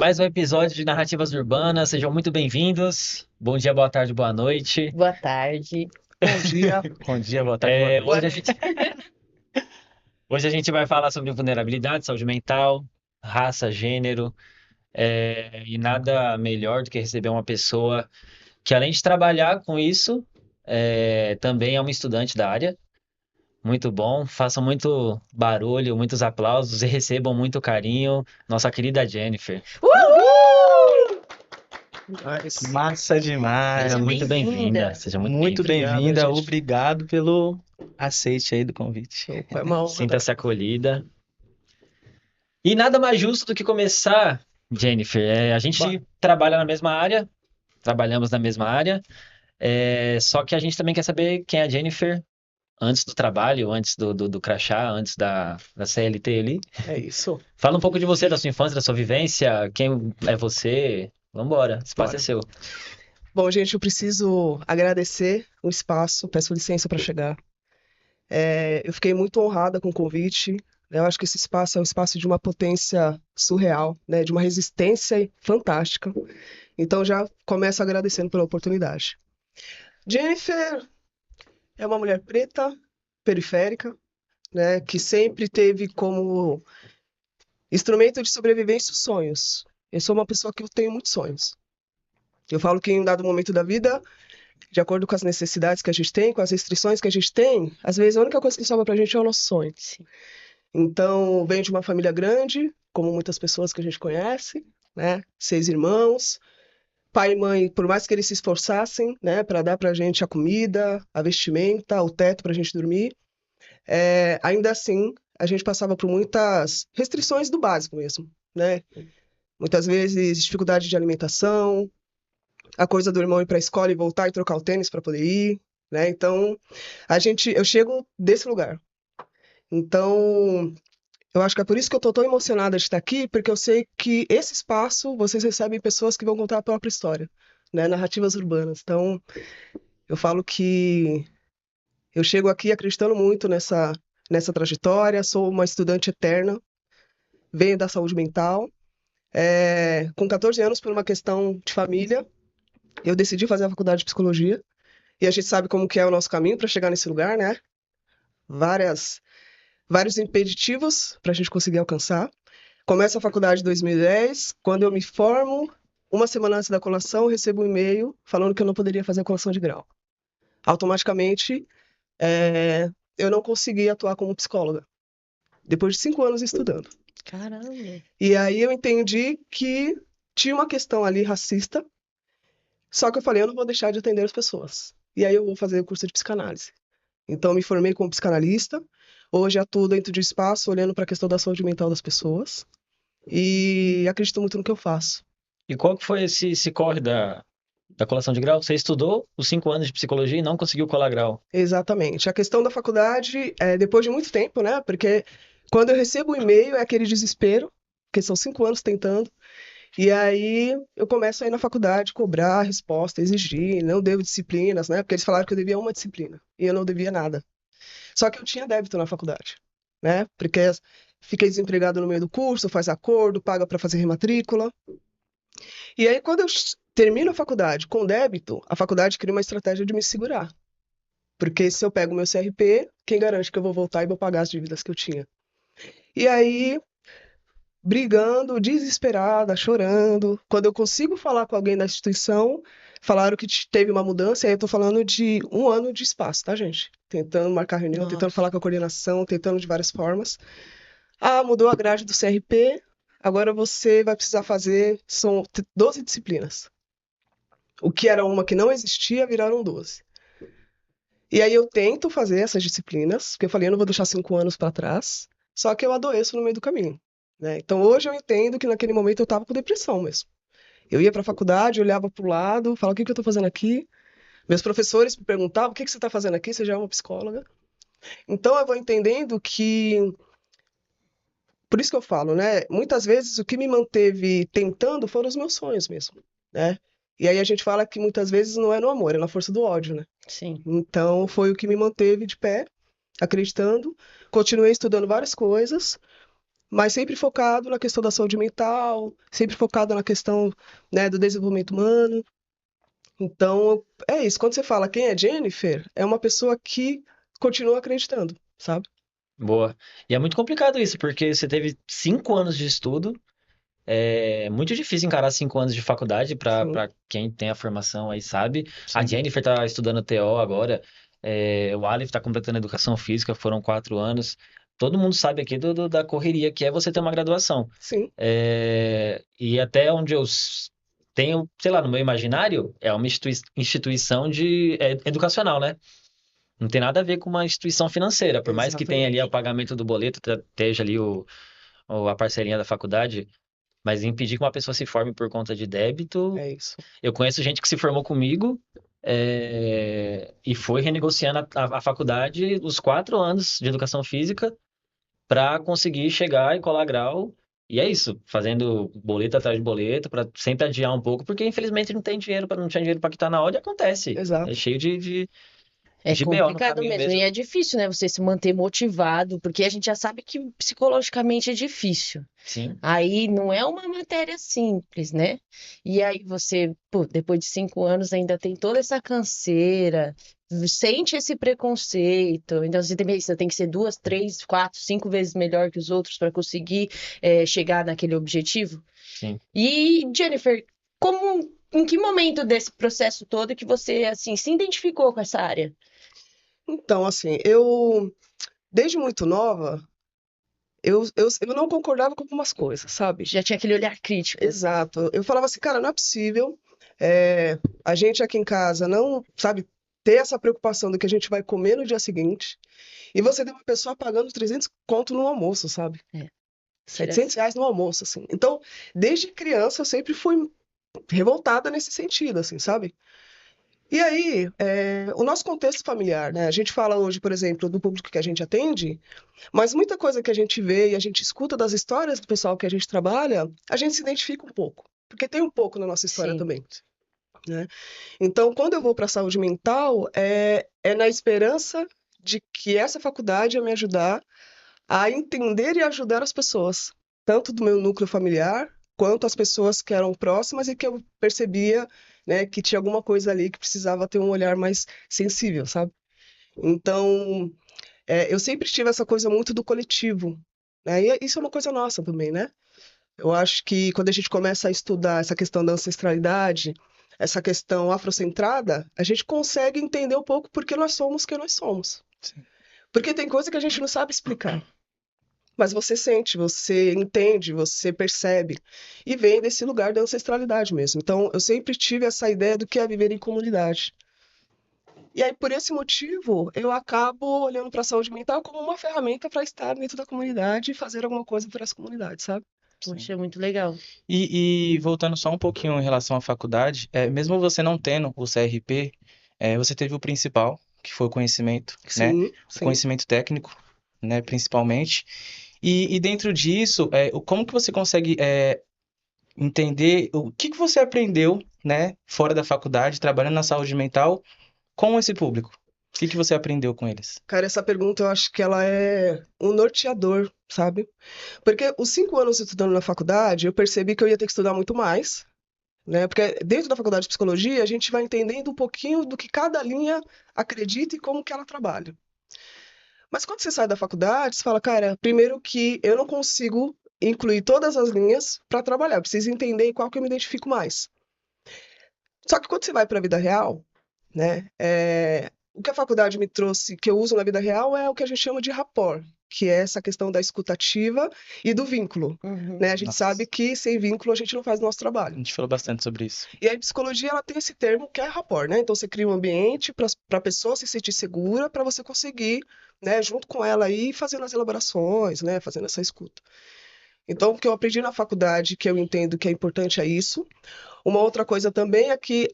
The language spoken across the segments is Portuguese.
Mais um episódio de Narrativas Urbanas. Sejam muito bem-vindos. Bom dia, boa tarde, boa noite. Boa tarde. Bom dia, bom dia, boa tarde, boa É, noite. hoje a gente, hoje a gente vai falar sobre vulnerabilidade, saúde mental, raça, gênero, e nada melhor do que receber uma pessoa que, além de trabalhar com isso, também é uma estudante da área. Muito bom. Façam muito barulho, muitos aplausos e recebam muito carinho. Nossa querida Jennifer. Uhul! Massa demais, Seja Seja muito bem-vinda. bem-vinda. Seja muito muito bem-vinda. bem-vinda, gente. obrigado pelo aceite aí do convite. Opa, é uma honra. Sinta-se acolhida. E nada mais justo do que começar, Jennifer. A gente trabalha na mesma área, trabalhamos na mesma área, só que a gente também quer saber quem é a Jennifer antes do trabalho, antes do crachá, antes da CLT ali. É isso. Fala um pouco de você, da sua infância, da sua vivência, quem é você. Vambora, o espaço é Bora. seu. Bom, gente, eu preciso agradecer o espaço, peço licença para chegar. Eu fiquei muito honrada com o convite. Eu acho que esse espaço é um espaço de uma potência surreal, né? De uma resistência fantástica. Então já começo agradecendo pela oportunidade. Jennifer é uma mulher preta, periférica, né? Que sempre teve como instrumento de sobrevivência os sonhos. Eu sou uma pessoa que eu tenho muitos sonhos. Eu falo que em um dado momento da vida, de acordo com as necessidades que a gente tem, com as restrições que a gente tem, às vezes a única coisa que sobra pra gente é o nosso sonho. Sim. Então, venho de uma família grande, como muitas pessoas que a gente conhece, né? 6 irmãos. Pai e mãe, por mais que eles se esforçassem, né, para dar pra gente a comida, a vestimenta, o teto pra gente dormir, ainda assim, a gente passava por muitas restrições do básico mesmo, né? Muitas vezes dificuldade de alimentação, a coisa do irmão ir para a escola e voltar e trocar o tênis para poder ir, né? Então, eu chego desse lugar. Então, eu acho que é por isso que eu tô tão emocionada de estar aqui, porque eu sei que esse espaço vocês recebem pessoas que vão contar a própria história, né? Narrativas urbanas. Então, eu falo que eu chego aqui acreditando muito nessa trajetória, sou uma estudante eterna, venho da saúde mental. Com 14 anos, por uma questão de família, eu decidi fazer a faculdade de psicologia. E a gente sabe como que é o nosso caminho para chegar nesse lugar, né? Vários impeditivos para a gente conseguir alcançar. Começo a faculdade em 2010. Quando eu me formo, uma semana antes da colação, eu recebo um e-mail falando que eu não poderia fazer a colação de grau. Automaticamente, eu não consegui atuar como psicóloga, depois de 5 anos estudando. Caramba. E aí eu entendi que tinha uma questão ali racista, só que eu falei, eu não vou deixar de atender as pessoas. E aí eu vou fazer o curso de psicanálise. Então, me formei como psicanalista. Hoje atuo dentro de espaço, olhando para a questão da saúde mental das pessoas. E acredito muito no que eu faço. E qual que foi esse corre da colação de grau? Você estudou os 5 anos de psicologia e não conseguiu colar grau. Exatamente. A questão da faculdade é depois de muito tempo, né? Porque quando eu recebo o e-mail é aquele desespero, porque são 5 anos tentando. E aí eu começo a ir na faculdade, cobrar a resposta, exigir, não devo disciplinas, né? Porque eles falaram que eu devia uma disciplina e eu não devia nada. Só que eu tinha débito na faculdade, né? Porque fiquei desempregado no meio do curso, faz acordo, paga para fazer rematrícula. E aí, quando eu termino a faculdade com débito, a faculdade cria uma estratégia de me segurar. Porque se eu pego o meu CRP, quem garante que eu vou voltar e vou pagar as dívidas que eu tinha? E aí, brigando, desesperada, chorando, quando eu consigo falar com alguém da instituição, falaram que teve uma mudança, e aí eu tô falando de 1 ano de espaço, tá, gente? Tentando marcar reunião, tentando Nossa. falar com a coordenação, tentando de várias formas. Ah, mudou a grade do CRP, agora você vai precisar fazer, são 12 disciplinas. O que era uma que não existia, viraram 12. E aí eu tento fazer essas disciplinas, porque eu falei, eu não vou deixar 5 anos para trás, só que eu adoeço no meio do caminho, né? Então hoje eu entendo que naquele momento eu estava com depressão mesmo. Eu ia para a faculdade, olhava para o lado, falava, o que que eu estou fazendo aqui? Meus professores me perguntavam, o que que você está fazendo aqui? Você já é uma psicóloga? Então eu vou entendendo que por isso que eu falo, né? Muitas vezes o que me manteve tentando foram os meus sonhos mesmo, né? E aí a gente fala que muitas vezes não é no amor, é na força do ódio, né? Sim. Então foi o que me manteve de pé, acreditando. Continuei estudando várias coisas. mas sempre focado na questão da saúde mental, sempre focado na questão, né, do desenvolvimento humano. Então, é isso. Quando você fala quem é Jennifer, é uma pessoa que continua acreditando, sabe? Boa. E é muito complicado isso, porque você teve 5 anos de estudo. É muito difícil encarar 5 anos de faculdade para Sim, quem tem a formação aí, sabe? A Sim. Jennifer tá estudando TO agora. O Aleph tá completando educação física, foram 4 anos. Todo mundo sabe aqui da correria que é você ter uma graduação. sim, E até onde tenho, sei lá, no meu imaginário, é uma instituição educacional, né? Não tem nada a ver com uma instituição financeira. Por mais que tenha ali o exatamente. pagamento do boleto, esteja ali a parcelinha da faculdade, mas impedir que uma pessoa se forme por conta de débito. É isso. Eu conheço gente que se formou comigo, e foi renegociando a faculdade os 4 anos de educação física para conseguir chegar e colar grau. E é isso, fazendo boleto atrás de boleto, para sempre adiar um pouco, porque infelizmente não tinha dinheiro para quitar na hora e acontece. É Exato. cheio de, É de BO no complicado caminho mesmo, e mesmo. é difícil, né, você se manter motivado, porque a gente já sabe que psicologicamente é difícil. Sim, Aí não é uma matéria simples, né? E aí você, pô, depois de 5 anos ainda tem toda essa canseira, sente esse preconceito. Então você tem que ser 2, 3, 4, 5 vezes melhor que os outros para conseguir chegar naquele objetivo. sim. E Jennifer, em que momento desse processo todo que você assim se identificou com essa área? Então, assim, desde muito nova, eu não concordava com algumas coisas, sabe? Já tinha aquele olhar crítico. Exato. Eu falava assim, cara, não é possível. A gente aqui em casa não, sabe, ter essa preocupação do que a gente vai comer no dia seguinte. E você tem uma pessoa pagando 300 conto no almoço, sabe? É, R$ 700 no almoço, assim. Então, desde criança, eu sempre fui revoltada nesse sentido, assim, sabe? E aí, o nosso contexto familiar, né? A gente fala hoje, por exemplo, do público que a gente atende, mas muita coisa que a gente vê e a gente escuta das histórias do pessoal que a gente trabalha, a gente se identifica um pouco, porque tem um pouco na nossa história sim. também, né? Então, quando eu vou para a saúde mental, é na esperança de que essa faculdade vai me ajudar a entender e ajudar as pessoas, tanto do meu núcleo familiar, quanto as pessoas que eram próximas e que eu percebia, né, que tinha alguma coisa ali que precisava ter um olhar mais sensível, sabe? Então, eu sempre tive essa coisa muito do coletivo, né? E isso é uma coisa nossa também, né? Eu acho que quando a gente começa a estudar essa questão da ancestralidade, essa questão afrocentrada, a gente consegue entender um pouco por que nós somos quem nós somos. Sim. Porque tem coisa que a gente não sabe explicar. Mas você sente, você entende, você percebe. E vem desse lugar da ancestralidade mesmo. Então, eu sempre tive essa ideia do que é viver em comunidade. E aí, por esse motivo, eu acabo olhando para a saúde mental como uma ferramenta para estar dentro da comunidade e fazer alguma coisa por essa comunidade, sabe? Sim. Poxa, é muito legal. E voltando só um pouquinho em relação à faculdade, mesmo você não tendo o CRP, você teve o principal, que foi o conhecimento, né? Sim, O sim. conhecimento técnico, né, principalmente. E dentro disso, como que você consegue entender o que você aprendeu, né, fora da faculdade, trabalhando na saúde mental, com esse público? O que você aprendeu com eles? Cara, essa pergunta eu acho que ela é um norteador, sabe? Porque os 5 anos estudando na faculdade, eu percebi que eu ia ter que estudar muito mais, né? Porque dentro da faculdade de psicologia, a gente vai entendendo um pouquinho do que cada linha acredita e como que ela trabalha. Mas quando você sai da faculdade, você fala, cara, primeiro que eu não consigo incluir todas as linhas para trabalhar, eu preciso entender qual que eu me identifico mais. Só que quando você vai para a vida real, né, o que a faculdade me trouxe, que eu uso na vida real, é o que a gente chama de rapport, que é essa questão da escutativa e do vínculo, Uhum. né? A gente Nossa, sabe que sem vínculo a gente não faz o nosso a trabalho. gente falou bastante sobre isso. E a psicologia, ela tem esse termo que é rapport, né? Então você cria um ambiente para a pessoa se sentir segura, para você conseguir, né, junto com ela aí, fazendo as elaborações, né, fazendo essa escuta. Então, o que eu aprendi na faculdade, que eu entendo que é importante é isso. Uma outra coisa também é que,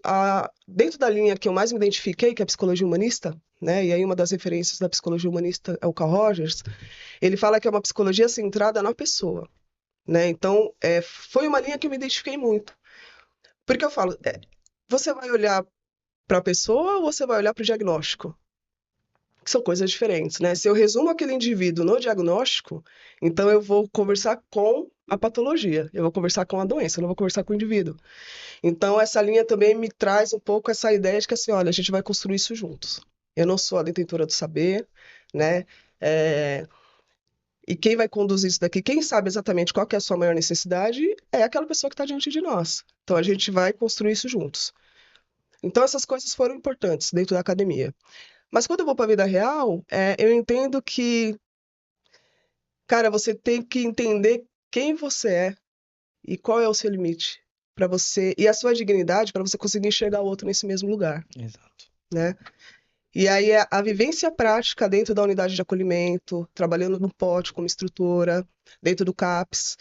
dentro da linha que eu mais me identifiquei, que é a psicologia humanista, né? E aí uma das referências da psicologia humanista é o Carl Rogers, ele fala que é uma psicologia centrada na pessoa, né? Então, foi uma linha que eu me identifiquei muito. Porque eu falo, você vai olhar para a pessoa ou você vai olhar para o diagnóstico? que são coisas diferentes, né? Se eu resumo aquele indivíduo no diagnóstico, então eu vou conversar com a patologia, eu vou conversar com a doença, eu não vou conversar com o indivíduo. Então, essa linha também me traz um pouco essa ideia de que, assim, olha, a gente vai construir isso juntos. Eu não sou a detentora do saber, né? É, E quem vai conduzir isso daqui, quem sabe exatamente qual que é a sua maior necessidade, é aquela pessoa que está diante de nós. Então, a gente vai construir isso juntos. Então, essas coisas foram importantes dentro da academia. Mas quando eu vou para a vida real, eu entendo que, cara, você tem que entender quem você é e qual é o seu limite para você e a sua dignidade para você conseguir enxergar o outro nesse mesmo lugar, Exato. né? E aí a vivência prática dentro da unidade de acolhimento, trabalhando no POT como instrutora, dentro do CAPS,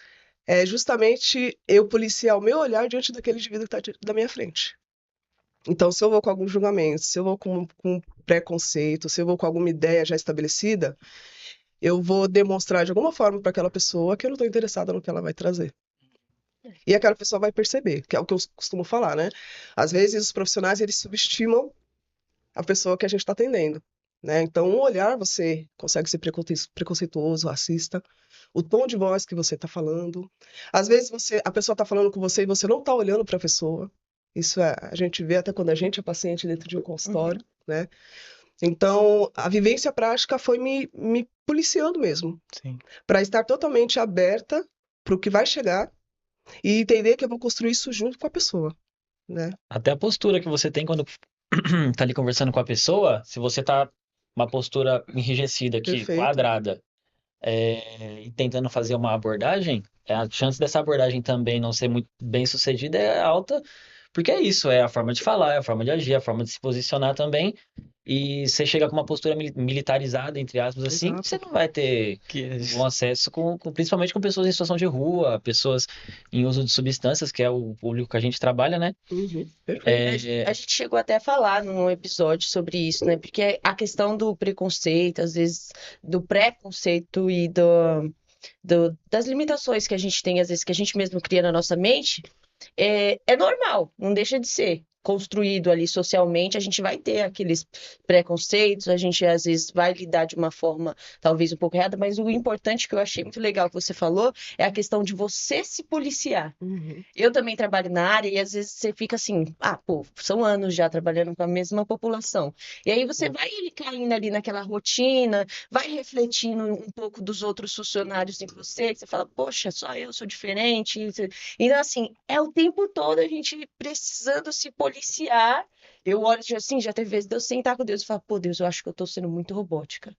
é justamente eu policiar o meu olhar diante daquele indivíduo que está da minha frente. Então, se eu vou com algum julgamento, se eu vou com preconceito, se eu vou com alguma ideia já estabelecida, eu vou demonstrar de alguma forma para aquela pessoa que eu não estou interessada no que ela vai trazer. E aquela pessoa vai perceber, que é o que eu costumo falar, né? Às vezes os profissionais eles subestimam a pessoa que a gente está atendendo, né? Então, um olhar você consegue ser preconceituoso, racista, o tom de voz que você está falando. Às vezes a pessoa está falando com você e você não está olhando para a pessoa. Isso a gente vê até quando a gente é paciente dentro de um consultório, né? Então, a vivência prática foi me policiando mesmo, Sim. para estar totalmente aberta para o que vai chegar e entender que eu vou construir isso junto com a pessoa, né? Até a postura que você tem quando tá ali conversando com a pessoa, se você tá uma postura enrijecida aqui, Perfeito. quadrada, e tentando fazer uma abordagem, a chance dessa abordagem também não ser muito bem sucedida é alta, porque é isso, é a forma de falar, é a forma de agir, é a forma de se posicionar também. E você chega com uma postura militarizada, entre aspas, assim, Exato. você não vai ter Que um bom acesso, principalmente com pessoas em situação de rua, pessoas em uso de substâncias, que é o público que a gente trabalha, né? Uhum, perfeito. É, A gente chegou até a falar num episódio sobre isso, né? Porque a questão do preconceito, às vezes, do preconceito e das limitações que a gente tem, às vezes, que a gente mesmo cria na nossa mente, é normal, não deixa de ser. Construído ali socialmente, a gente vai ter aqueles preconceitos, a gente às vezes vai lidar de uma forma talvez um pouco errada, mas o importante que eu achei muito legal que você falou é a questão de você se policiar. Uhum. Eu também trabalho na área e às vezes você fica assim, pô, são anos já trabalhando com a mesma população. E aí você vai caindo ali naquela rotina, vai refletindo um pouco dos outros funcionários em você, que você fala, poxa, só eu sou diferente. Então, assim, é o tempo todo a gente precisando se policiar. Eu olho assim, já teve vezes de eu sentar com Deus e falar, pô, Deus, eu acho que eu tô sendo muito robótica.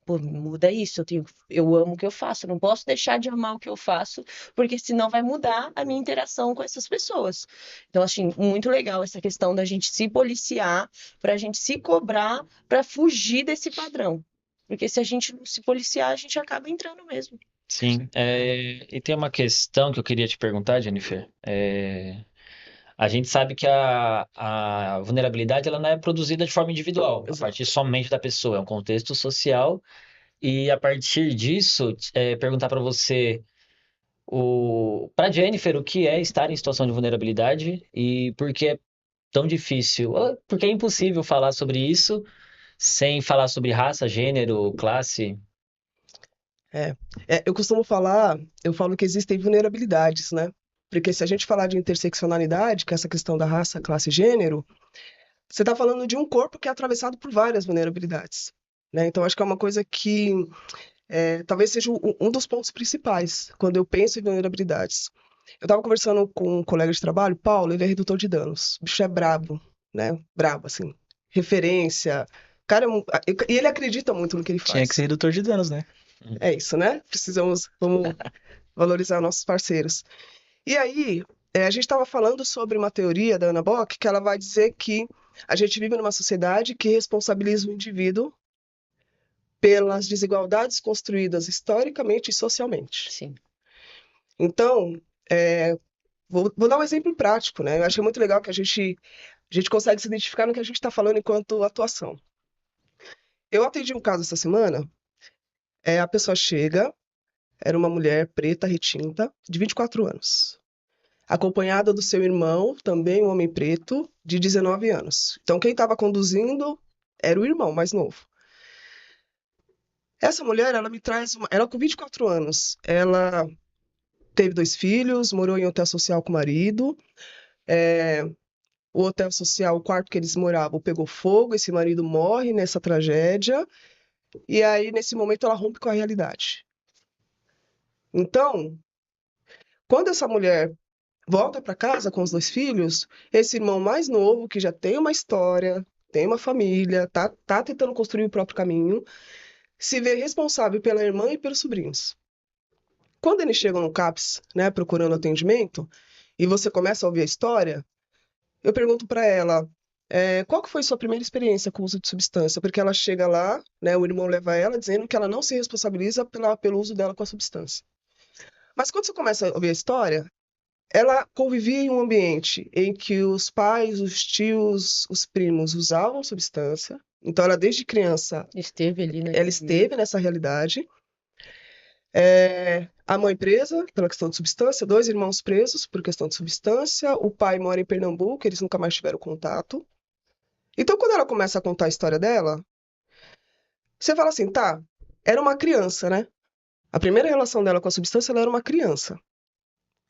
Pô, muda isso, eu amo o que eu faço, eu não posso deixar de amar o que eu faço, porque senão vai mudar a minha interação com essas pessoas. Então, assim, muito legal essa questão da gente se policiar, para a gente se cobrar, para fugir desse padrão. Porque se a gente não se policiar, a gente acaba entrando mesmo. sim. E tem uma questão que eu queria te perguntar, Jennifer. A gente sabe que a vulnerabilidade ela não é produzida de forma individual, a Exato. partir somente da pessoa, é um contexto social. E a partir disso, perguntar para você, para Jennifer, o que é estar em situação de vulnerabilidade e por que é tão difícil, ou porque é impossível falar sobre isso sem falar sobre raça, gênero, classe. Eu costumo falar, eu falo que existem vulnerabilidades, né? Porque se a gente falar de interseccionalidade, que é essa questão da raça, classe e gênero, você está falando de um corpo que é atravessado por várias vulnerabilidades, né? Então, acho que é uma coisa que talvez seja um dos pontos principais quando eu penso em vulnerabilidades. Eu estava conversando com um colega de trabalho, Paulo, ele é redutor de danos. O bicho é brabo, né? Brabo, assim. Referência. Cara, e ele acredita muito no que ele faz. Tinha que ser redutor de danos, né? É isso, né? Vamos valorizar nossos parceiros. E aí, a gente estava falando sobre uma teoria da Ana Bock, que ela vai dizer que a gente vive numa sociedade que responsabiliza o indivíduo pelas desigualdades construídas historicamente e socialmente. Sim. Então, vou dar um exemplo prático, né? Eu achei muito legal que a gente consegue se identificar no que a gente está falando enquanto atuação. Eu atendi um caso essa semana, a pessoa chega, era uma mulher preta, retinta, de 24 anos, acompanhada do seu irmão, também um homem preto, de 19 anos. Então, quem estava conduzindo era o irmão mais novo. Essa mulher, ela me traz ela com 24 anos, ela teve 2 filhos, morou em hotel social com o marido. É, o hotel social, o quarto que eles moravam, pegou fogo, esse marido morre nessa tragédia, e aí, nesse momento, ela rompe com a realidade. Então, quando essa mulher volta para casa com os 2 filhos, esse irmão mais novo, que já tem uma história, tem uma família, tá tentando construir o próprio caminho, se vê responsável pela irmã e pelos sobrinhos. Quando eles chegam no CAPS, né, procurando atendimento, e você começa a ouvir a história, eu pergunto para ela, qual que foi sua primeira experiência com o uso de substância? Porque ela chega lá, né, o irmão leva ela dizendo que ela não se responsabiliza pelo uso dela com a substância. Mas quando você começa a ouvir a história, ela convivia em um ambiente em que os pais, os tios, os primos usavam substância. Então, ela desde criança, Esteve ali, né? ela esteve nessa realidade. A mãe presa pela questão de substância, 2 irmãos presos por questão de substância, o pai mora em Pernambuco, eles nunca mais tiveram contato. Então, quando ela começa a contar a história dela, você fala assim, tá, era uma criança, né? A primeira relação dela com a substância, ela era uma criança.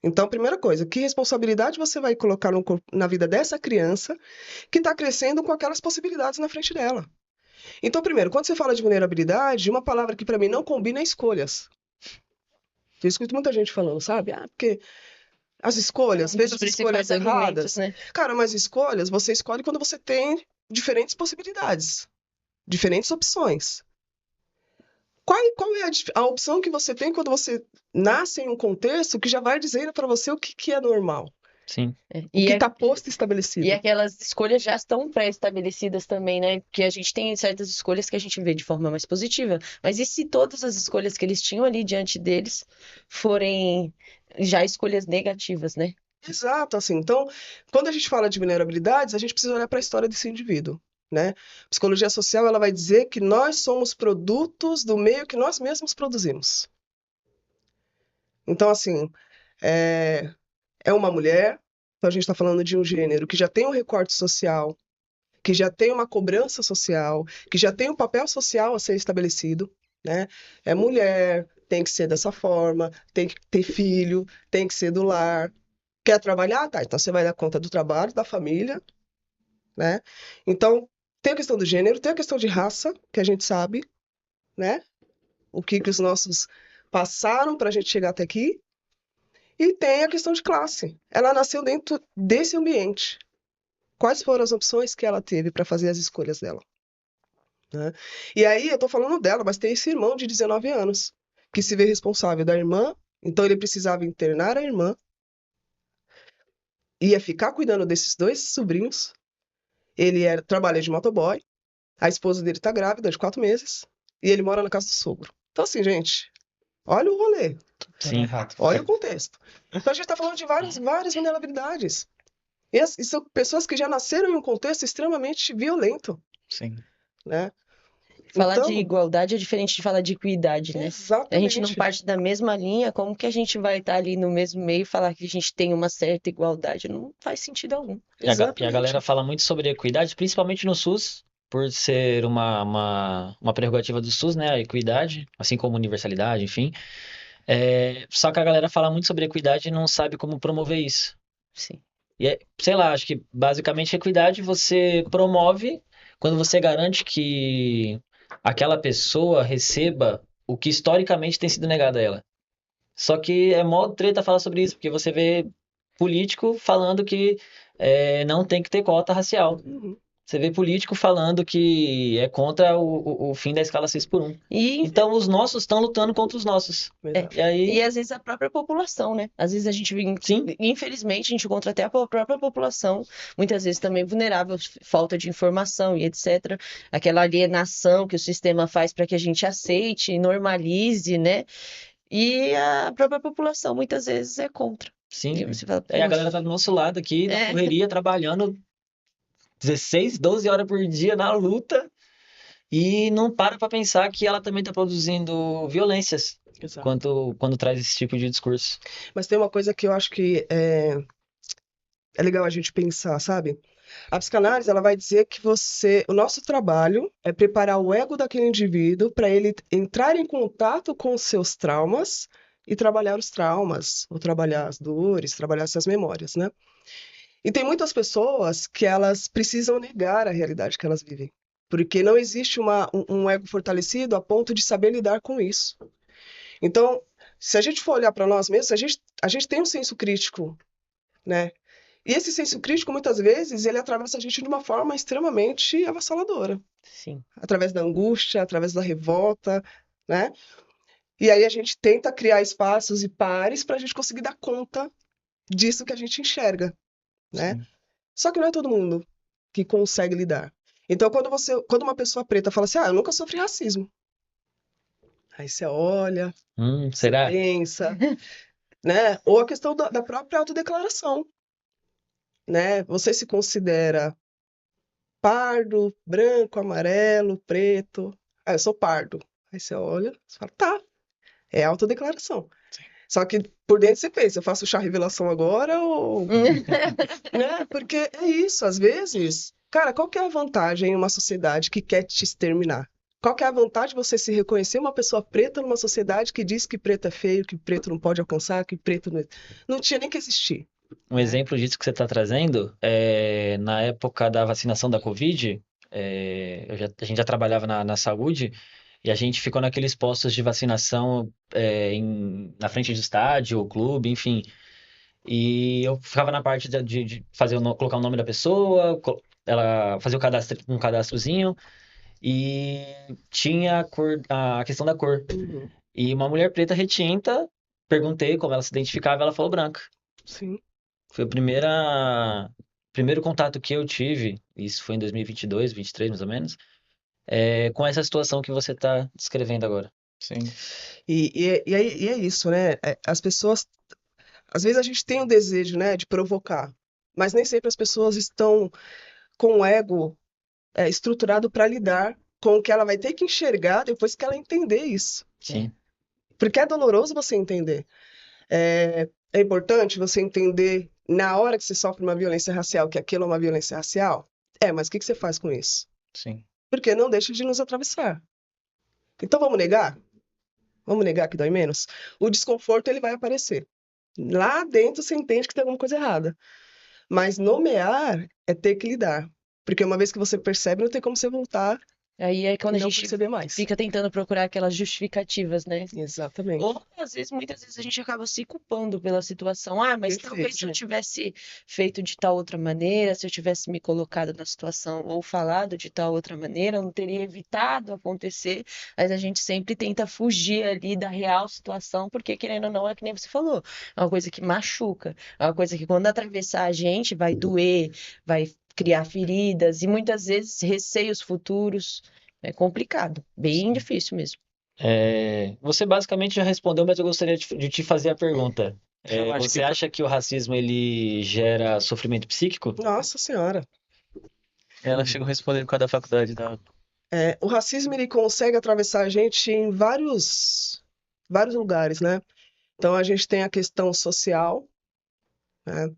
Então, primeira coisa, que responsabilidade você vai colocar na vida dessa criança que está crescendo com aquelas possibilidades na frente dela? Então, primeiro, quando você fala de vulnerabilidade, uma palavra que para mim não combina é escolhas. Eu escuto muita gente falando, sabe? Porque as escolhas, Um fez dos as escolhas principais argumentos, erradas. né? Cara, mas escolhas, você escolhe quando você tem diferentes possibilidades, diferentes opções. Qual é a opção que você tem quando você nasce em um contexto que já vai dizendo para você o que é normal? Sim. O que está posto e estabelecido. E aquelas escolhas já estão pré-estabelecidas também, né? Porque a gente tem certas escolhas que a gente vê de forma mais positiva. Mas e se todas as escolhas que eles tinham ali diante deles forem já escolhas negativas, né? Exato, assim. Então, quando a gente fala de vulnerabilidades, a gente precisa olhar para a história desse indivíduo, né? Psicologia social, ela vai dizer que nós somos produtos do meio que nós mesmos produzimos. Então, assim, é uma mulher, então a gente está falando de um gênero que já tem um recorte social, que já tem uma cobrança social, que já tem um papel social a ser estabelecido, né? É mulher, tem que ser dessa forma, tem que ter filho, tem que ser do lar. Quer trabalhar? Tá, então você vai dar conta do trabalho, da família, né? Então, tem a questão do gênero, tem a questão de raça, que a gente sabe, né? O que os nossos passaram para a gente chegar até aqui. E tem a questão de classe. Ela nasceu dentro desse ambiente. Quais foram as opções que ela teve para fazer as escolhas dela? Né? E aí, eu tô falando dela, mas tem esse irmão de 19 anos, que se vê responsável da irmã, então ele precisava internar a irmã, ia ficar cuidando desses 2 sobrinhos. Ele trabalha de motoboy, a esposa dele tá grávida de 4 meses, e ele mora na casa do sogro. Então, assim, gente, olha o rolê, Sim. Errado. olha o contexto. Então, a gente tá falando de várias vulnerabilidades. E são pessoas que já nasceram em um contexto extremamente violento, Sim. né? Falar Então, de igualdade é diferente de falar de equidade, né? A gente não exatamente. parte da mesma linha, como que a gente vai estar ali no mesmo meio e falar que a gente tem uma certa igualdade? Não faz sentido algum. E a Exatamente. galera fala muito sobre equidade, principalmente no SUS, por ser uma prerrogativa do SUS, né? A equidade, assim como universalidade, enfim. Só que a galera fala muito sobre equidade e não sabe como promover isso. Sim. E sei lá, acho que basicamente equidade você promove quando você garante que aquela pessoa receba o que historicamente tem sido negado a ela. Só que é mó treta falar sobre isso, porque você vê político falando que não tem que ter cota racial. Uhum. Você vê político falando que é contra o fim da escala 6x1. E Então os nossos estão lutando contra os nossos. Exato. E aí, E às vezes a própria população, né? Às vezes a gente, sim, infelizmente, a gente encontra até a própria população, muitas vezes também vulnerável, falta de informação e etc. Aquela alienação que o sistema faz para que a gente aceite, normalize, né? E a própria população muitas vezes é contra. E sim. você fala, Aí a galera "Poxa, tá do nosso lado aqui, na É. correria, trabalhando 16, 12 horas por dia na luta e não para pra pensar que ela também tá produzindo violências Exato. quando traz esse tipo de discurso. Mas tem uma coisa que eu acho que é legal a gente pensar, sabe? A psicanálise, ela vai dizer que o nosso trabalho é preparar o ego daquele indivíduo para ele entrar em contato com os seus traumas e trabalhar os traumas, ou trabalhar as dores, trabalhar essas memórias, né? E tem muitas pessoas que elas precisam negar a realidade que elas vivem, porque não existe um ego fortalecido a ponto de saber lidar com isso. Então, se a gente for olhar para nós mesmos, a gente tem um senso crítico, né? E esse senso crítico, muitas vezes, ele atravessa a gente de uma forma extremamente avassaladora. Sim. Através da angústia, através da revolta, né? E aí a gente tenta criar espaços e pares para a gente conseguir dar conta disso que a gente enxerga, né? Sim. Só que não é todo mundo que consegue lidar. Então, quando uma pessoa preta fala assim, eu nunca sofri racismo. Aí você olha, você Será? pensa, né? Ou a questão da própria autodeclaração, né? Você se considera pardo, branco, amarelo, preto. Eu sou pardo. Aí você olha, você fala, tá, é autodeclaração. Só que por dentro você pensa, eu faço chá revelação agora ou... né? Porque é isso, às vezes... Cara, qual que é a vantagem em uma sociedade que quer te exterminar? Qual que é a vantagem de você se reconhecer uma pessoa preta numa sociedade que diz que preto é feio, que preto não pode alcançar, que preto não tinha nem que existir. Um exemplo disso que você está trazendo, na época da vacinação da Covid, a gente já trabalhava na saúde e a gente ficou naqueles postos de vacinação na frente do estádio, clube, enfim. E eu ficava na parte de fazer colocar o nome da pessoa, ela fazia um cadastrozinho e tinha a questão da cor. Uhum. E uma mulher preta retinta, perguntei como ela se identificava, ela falou branca. Sim. Foi o primeiro contato que eu tive, isso foi em 2022, 23 mais ou menos, com essa situação que você está descrevendo agora. Sim. E é isso, né? As pessoas... Às vezes a gente tem o desejo, né, de provocar, mas nem sempre as pessoas estão com o ego estruturado para lidar com o que ela vai ter que enxergar depois que ela entender isso. Sim. Porque é doloroso você entender. É importante você entender, na hora que você sofre uma violência racial, que aquilo é uma violência racial. Mas o que você faz com isso? Sim. Porque não deixa de nos atravessar. Então vamos negar? Vamos negar que dói menos? O desconforto ele vai aparecer. Lá dentro você entende que tem alguma coisa errada. Mas nomear é ter que lidar. Porque uma vez que você percebe, não tem como você voltar Aí é quando e a não gente perceber mais. fica tentando procurar aquelas justificativas, né? Exatamente. Ou, muitas vezes a gente acaba se culpando pela situação. Mas Perfeito, talvez se eu gente. tivesse feito de tal outra maneira, se eu tivesse me colocado na situação ou falado de tal outra maneira, eu não teria evitado acontecer. Mas a gente sempre tenta fugir ali da real situação, porque querendo ou não, é que nem você falou, é uma coisa que machuca, é uma coisa que quando atravessar a gente vai doer, vai criar feridas e muitas vezes receios futuros. É complicado, bem difícil mesmo. Você basicamente já respondeu, mas eu gostaria de te fazer a pergunta. Eu acho Você que acha que o racismo ele gera sofrimento psíquico? Nossa Senhora. ela chegou a responder por causa da faculdade da. O racismo ele consegue atravessar a gente em vários lugares, né? Então a gente tem a questão social, né?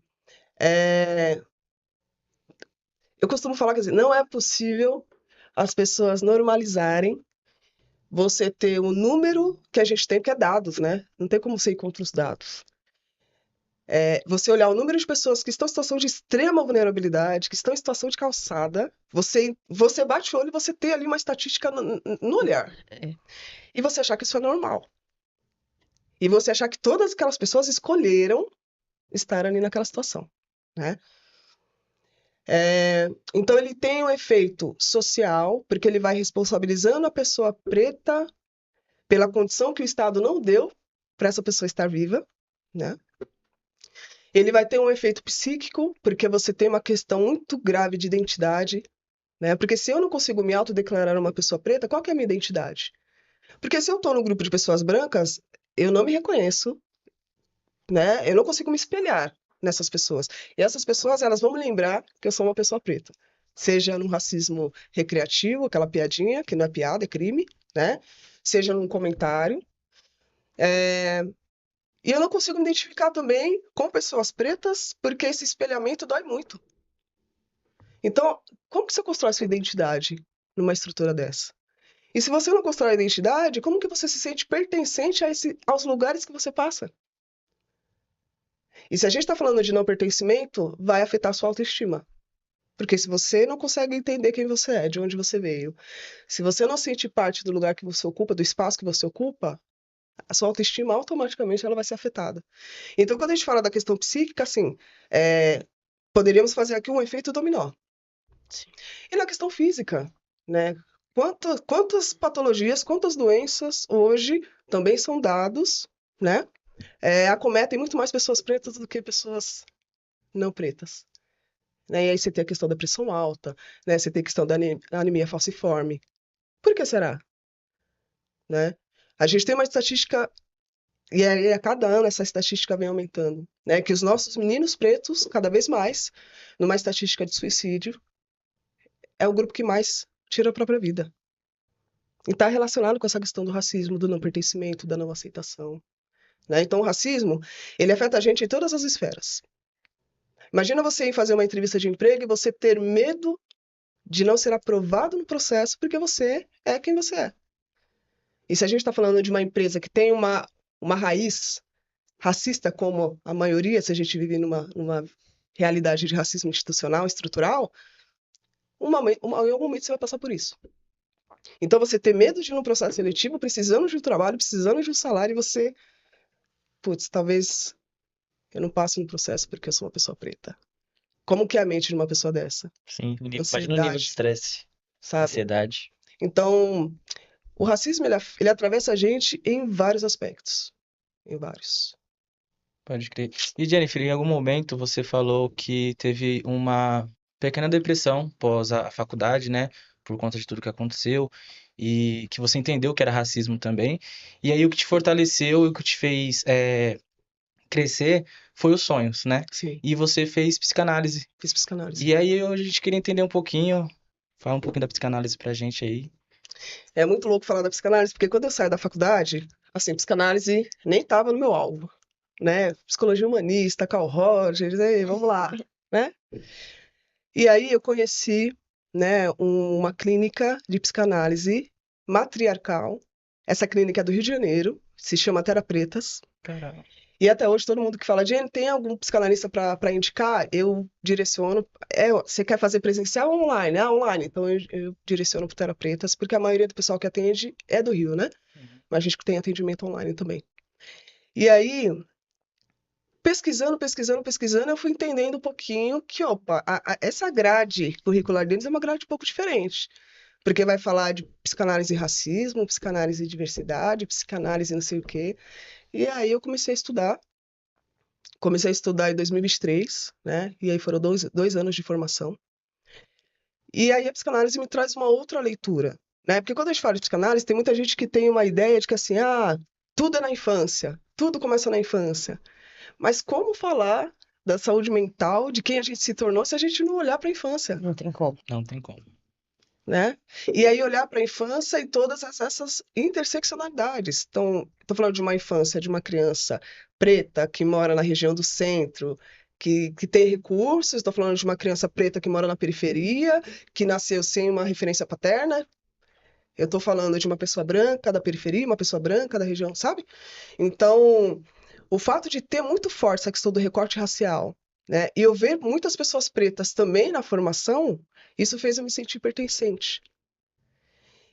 Eu costumo falar que assim, não é possível as pessoas normalizarem você ter o número que a gente tem, que é dados, né? Não tem como você ir contra os dados. Você olhar o número de pessoas que estão em situação de extrema vulnerabilidade, que estão em situação de calçada, você bate o olho e você tem ali uma estatística no olhar. E você achar que isso é normal. E você achar que todas aquelas pessoas escolheram estar ali naquela situação, né? Então ele tem um efeito social, porque ele vai responsabilizando a pessoa preta pela condição que o Estado não deu para essa pessoa estar viva, né? Ele vai ter um efeito psíquico, porque você tem uma questão muito grave de identidade, né? Porque se eu não consigo me autodeclarar uma pessoa preta, qual que é a minha identidade? Porque se eu estou no grupo de pessoas brancas, eu não me reconheço, né? Eu não consigo me espelhar nessas pessoas. E essas pessoas, elas vão me lembrar que eu sou uma pessoa preta. Seja no racismo recreativo, aquela piadinha, que não é piada, é crime, né? Seja num comentário. E eu não consigo me identificar também com pessoas pretas, porque esse espelhamento dói muito. Então, como que você constrói sua identidade numa estrutura dessa? E se você não constrói a identidade, como que você se sente pertencente aos lugares que você passa? E se a gente está falando de não pertencimento, vai afetar a sua autoestima. Porque se você não consegue entender quem você é, de onde você veio, se você não sente parte do lugar que você ocupa, do espaço que você ocupa, a sua autoestima automaticamente ela vai ser afetada. Então, quando a gente fala da questão psíquica, assim, poderíamos fazer aqui um efeito dominó. Sim. E na questão física, né? Quantas patologias, quantas doenças hoje também são dados, né? Acometem muito mais pessoas pretas do que pessoas não pretas. Né? E aí você tem a questão da pressão alta, né? Você tem a questão da anemia falciforme. Por que será? Né? A gente tem uma estatística, e a cada ano essa estatística vem aumentando, né? Que os nossos meninos pretos, cada vez mais, numa estatística de suicídio, é o grupo que mais tira a própria vida. E está relacionado com essa questão do racismo, do não pertencimento, da não aceitação. Né? Então, o racismo, ele afeta a gente em todas as esferas. Imagina você ir fazer uma entrevista de emprego e você ter medo de não ser aprovado no processo porque você é quem você é. E se a gente está falando de uma empresa que tem uma raiz racista, como a maioria, se a gente vive numa realidade de racismo institucional, estrutural, em algum momento você vai passar por isso. Então, você ter medo de ir num processo seletivo, precisando de um trabalho, precisando de um salário, e você, putz, talvez eu não passe no processo porque eu sou uma pessoa preta. Como que é a mente de uma pessoa dessa? Sim, imagina o nível de Ansiedade, estresse, sabe? ansiedade. Então, o racismo, ele atravessa a gente em vários aspectos. Em vários. Pode crer. E Jennifer, em algum momento você falou que teve uma pequena depressão pós a faculdade, né? Por conta de tudo que aconteceu, e que você entendeu que era racismo também. E aí o que te fortaleceu e o que te fez crescer foi os sonhos, né? Sim, E você fez psicanálise. fiz psicanálise. E aí hoje a gente queria entender um pouquinho, fala um pouquinho da psicanálise pra gente aí. É muito louco falar da psicanálise, porque quando eu saio da faculdade, assim, psicanálise nem estava no meu alvo, né? Psicologia humanista, Carl Rogers, aí, vamos lá, né? E aí eu conheci, né, uma clínica de psicanálise matriarcal. Essa clínica é do Rio de Janeiro, se chama Terapretas. Caramba. E até hoje todo mundo que fala, Jenny, tem algum psicanalista para indicar? Eu direciono. Você quer fazer presencial ou online? Ah, online. Então eu direciono para Terapretas, porque a maioria do pessoal que atende é do Rio, né? Mas a gente tem atendimento online também. E aí, pesquisando, eu fui entendendo um pouquinho que, opa, essa grade curricular deles é uma grade um pouco diferente. Porque vai falar de psicanálise e racismo, psicanálise e diversidade, psicanálise não sei o quê. E aí eu comecei a estudar. Comecei a estudar em 2023, né? E aí foram dois anos de formação. E aí a psicanálise me traz uma outra leitura, né? Porque quando a gente fala de psicanálise, tem muita gente que tem uma ideia de que assim, tudo é na infância, tudo começa na infância. Mas como falar da saúde mental, de quem a gente se tornou, se a gente não olhar para a infância, Não tem como. Não tem como. né? E aí olhar para a infância e todas essas interseccionalidades. Então, estou falando de uma infância, de uma criança preta que mora na região do centro, que tem recursos, estou falando de uma criança preta que mora na periferia, que nasceu sem uma referência paterna. Eu estou falando de uma pessoa branca da periferia, uma pessoa branca da região, sabe? Então, o fato de ter muito forte essa questão do recorte racial, né? E eu ver muitas pessoas pretas também na formação, isso fez eu me sentir pertencente.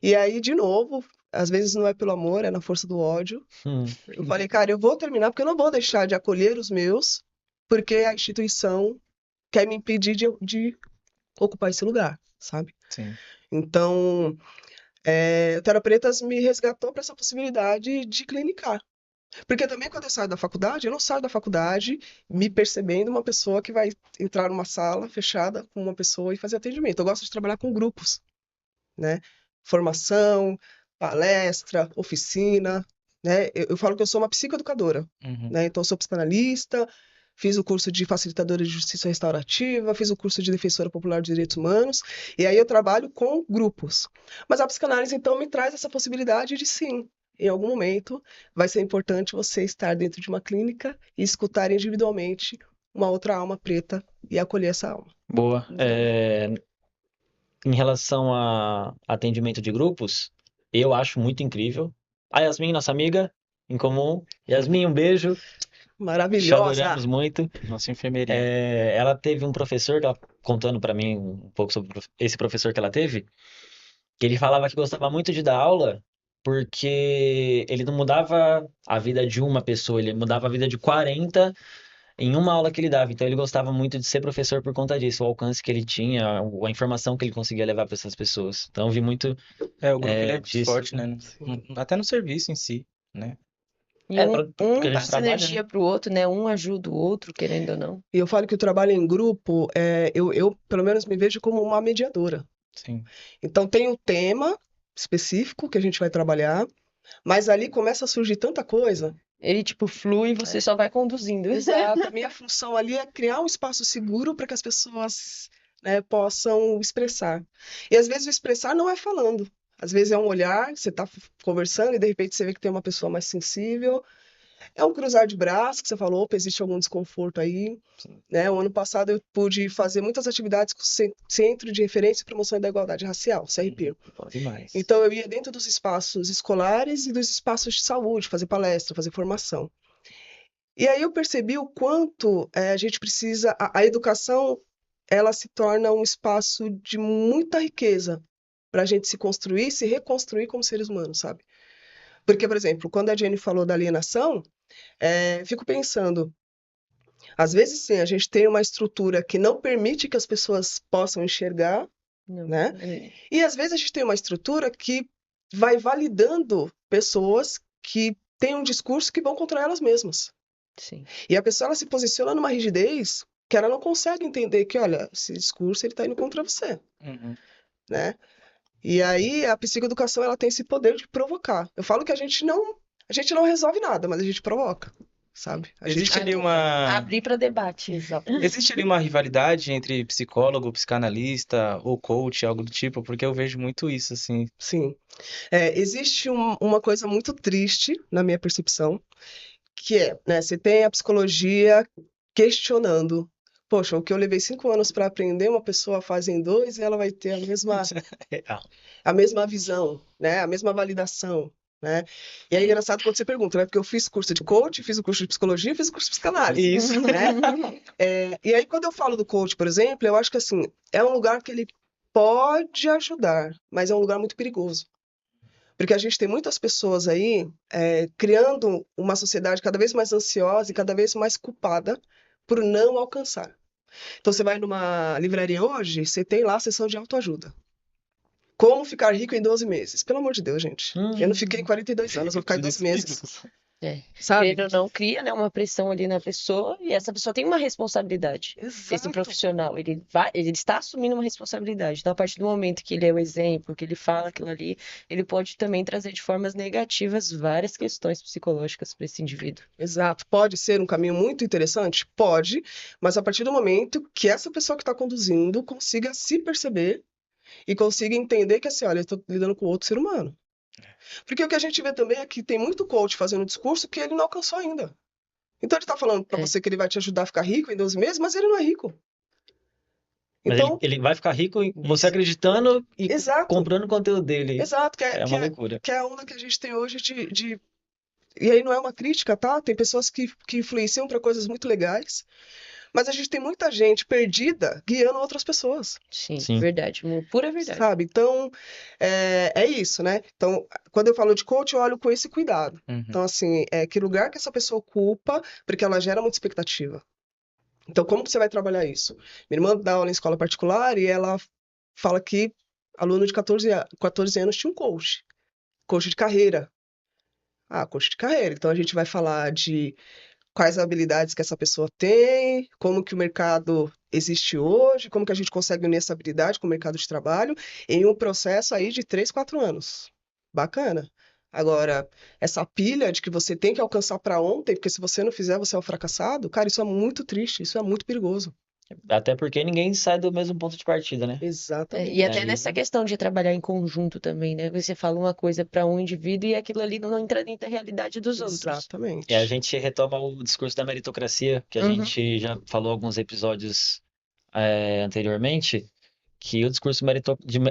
E aí, de novo, às vezes não é pelo amor, é na força do ódio. Eu falei, cara, eu vou terminar porque eu não vou deixar de acolher os meus, porque a instituição quer me impedir de ocupar esse lugar, sabe? Sim. Então, o Terapretas me resgatou para essa possibilidade de clinicar. Porque também quando eu saio da faculdade, eu não saio da faculdade me percebendo uma pessoa que vai entrar numa sala fechada com uma pessoa e fazer atendimento. Eu gosto de trabalhar com grupos, né? Formação, palestra, oficina, né? Eu falo que eu sou uma psicoeducadora, Uhum. né? Então eu sou psicanalista, fiz o curso de facilitadora de justiça restaurativa, fiz o curso de defensora popular de direitos humanos, e aí eu trabalho com grupos. Mas a psicanálise, então, me traz essa possibilidade de, sim, em algum momento, vai ser importante você estar dentro de uma clínica e escutar individualmente uma outra alma preta e acolher essa alma. Boa. em relação a atendimento de grupos, eu acho muito incrível. A Yasmin, nossa amiga em comum. Yasmin, um beijo. Já Maravilhosa. adoramos muito. Nossa enfermeirinha. Ela teve um professor, que ela contando para mim um pouco sobre esse professor que ela teve, que ele falava que gostava muito de dar aula porque ele não mudava a vida de uma pessoa, ele mudava a vida de 40 em uma aula que ele dava. Então ele gostava muito de ser professor por conta disso, o alcance que ele tinha, a informação que ele conseguia levar para essas pessoas. Então eu vi muito O grupo ele é muito disso. forte, né? Até no serviço em si, né? E Porque a gente passa trabalha, energia né? pro outro, né? Um ajuda o outro, querendo ou não. E eu falo que o trabalho em grupo, eu pelo menos me vejo como uma mediadora. Sim. Então tem um tema específico que a gente vai trabalhar, mas ali começa a surgir tanta coisa. Ele, tipo, flui e você só vai conduzindo. Exato. A minha função ali é criar um espaço seguro para que as pessoas, né, possam expressar. E às vezes o expressar não é falando. Às vezes é um olhar, você está conversando e de repente você vê que tem uma pessoa mais sensível. É um cruzar de braços que você falou, opa, existe algum desconforto aí, né? O ano passado eu pude fazer muitas atividades com o Centro de Referência e Promoção da Igualdade Racial, CRP. Bom demais. Então eu ia dentro dos espaços escolares e dos espaços de saúde, fazer palestra, fazer formação. E aí eu percebi o quanto a gente precisa, a educação, ela se torna um espaço de muita riqueza para a gente se construir, se reconstruir como seres humanos, sabe? Porque, por exemplo, quando a Jenny falou da alienação, fico pensando, às vezes sim, a gente tem uma estrutura que não permite que as pessoas possam enxergar, Não. né? E às vezes a gente tem uma estrutura que vai validando pessoas que têm um discurso que vão contra elas mesmas. Sim. E a pessoa ela se posiciona numa rigidez que ela não consegue entender que, olha, esse discurso ele está indo contra você, né? E aí a psicoeducação ela tem esse poder de provocar. Eu falo que a gente não resolve nada, mas a gente provoca, sabe? Existe ali uma Abrir para debate. Exato. Existe ali uma rivalidade entre psicólogo, psicanalista ou coach, algo do tipo, porque eu vejo muito isso, assim. Sim. Existe uma coisa muito triste na minha percepção, que é, né, você tem a psicologia questionando. Poxa, o que eu levei 5 anos para aprender, uma pessoa faz em 2 e ela vai ter a mesma visão, né? A mesma validação, né? E é engraçado quando você pergunta, né? Porque eu fiz curso de coach, fiz o curso de psicologia e fiz o curso de psicanálise. Isso. Né? E aí quando eu falo do coach, por exemplo, eu acho que assim, é um lugar que ele pode ajudar, mas é um lugar muito perigoso. Porque a gente tem muitas pessoas aí criando uma sociedade cada vez mais ansiosa e cada vez mais culpada por não alcançar. Então você vai numa livraria hoje, você tem lá a seção de autoajuda. Como ficar rico em 12 meses? Pelo amor de Deus, gente. Eu não fiquei em 42 anos, vou ficar em 12 meses. Sabe? Querendo ou não, cria, né, uma pressão ali na pessoa e essa pessoa tem uma responsabilidade. Esse Exato. profissional, ele está assumindo uma responsabilidade. Então, a partir do momento que ele é o exemplo, que ele fala aquilo ali, ele pode também trazer de formas negativas várias questões psicológicas para esse indivíduo. Exato. Pode ser um caminho muito interessante? Pode, mas a partir do momento que essa pessoa que está conduzindo consiga se perceber e consiga entender que assim, olha, eu estou lidando com outro ser humano. Porque o que a gente vê também é que tem muito coach fazendo discurso que ele não alcançou ainda. Então ele está falando para você que ele vai te ajudar a ficar rico em 12 meses, mas ele não é rico. Mas Então, ele vai ficar rico você acreditando e exato. comprando o conteúdo dele. Exato, É uma loucura. que é a onda que a gente tem hoje de... E aí não é uma crítica, tá? Tem pessoas que influenciam para coisas muito legais, mas a gente tem muita gente perdida guiando outras pessoas. Sim, Sim. verdade, uma pura verdade. Sabe? Então, é isso, né? Então, quando eu falo de coach, eu olho com esse cuidado. Então, assim, que lugar que essa pessoa ocupa, porque ela gera muita expectativa. Então, como que você vai trabalhar isso? Minha irmã dá aula em escola particular e ela fala que aluno de 14 anos tinha um coach de carreira. Coach de carreira. Então, a gente vai falar de quais habilidades que essa pessoa tem, como que o mercado existe hoje, como que a gente consegue unir essa habilidade com o mercado de trabalho em um processo aí de 3, 4 anos. Bacana. Agora, essa pilha de que você tem que alcançar para ontem, porque se você não fizer, você é um fracassado, cara, isso é muito triste, isso é muito perigoso. Até porque ninguém sai do mesmo ponto de partida, né? Exatamente. E até Aí- nessa questão de trabalhar em conjunto também, né? Você fala uma coisa para um indivíduo e aquilo ali não entra dentro da realidade dos outros. Exatamente. E a gente retoma o discurso da meritocracia, que a Uhum. gente já falou alguns episódios anteriormente, que o discurso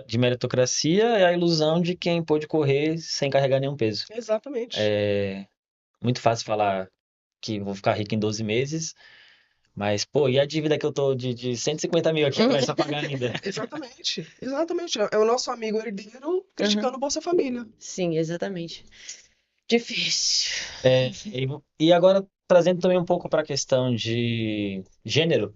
de meritocracia é a ilusão de quem pôde correr sem carregar nenhum peso. Exatamente. É muito fácil falar que vou ficar rico em 12 meses, mas, pô, e a dívida que eu tô de 150 mil aqui atrás pra pagar ainda? Exatamente. Exatamente. É o nosso amigo herdeiro criticando o Bolsa Família. Sim, exatamente. Difícil. E agora, trazendo também um pouco para a questão de gênero,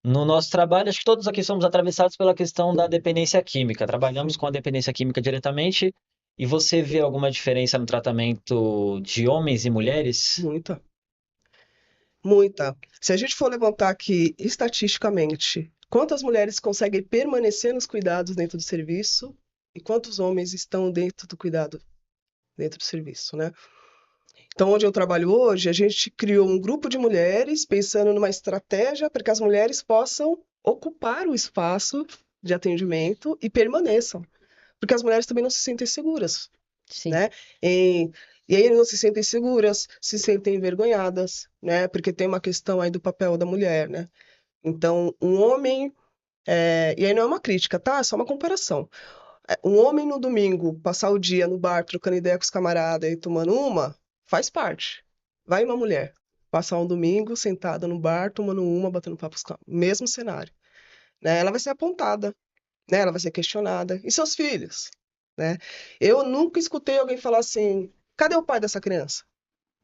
no nosso trabalho, acho que todos aqui somos atravessados pela questão da dependência química. Trabalhamos com a dependência química diretamente, e você vê alguma diferença no tratamento de homens e mulheres? Muita. Muita. Se a gente for levantar aqui estatisticamente, quantas mulheres conseguem permanecer nos cuidados dentro do serviço e quantos homens estão dentro do cuidado dentro do serviço, né? Então, onde eu trabalho hoje, a gente criou um grupo de mulheres pensando numa estratégia para que as mulheres possam ocupar o espaço de atendimento e permaneçam. Porque as mulheres também não se sentem seguras, Sim. né? E aí não se sentem seguras, se sentem envergonhadas, né? Porque tem uma questão aí do papel da mulher, né? Então, um homem... E aí não é uma crítica, tá? É só uma comparação. Um homem no domingo passar o dia no bar trocando ideia com os camaradas e tomando uma, faz parte. Vai uma mulher passar um domingo sentada no bar tomando uma, batendo papo com os camaradas. Mesmo cenário, né? Ela vai ser apontada, né? Ela vai ser questionada. E seus filhos, né? Eu nunca escutei alguém falar assim: cadê o pai dessa criança?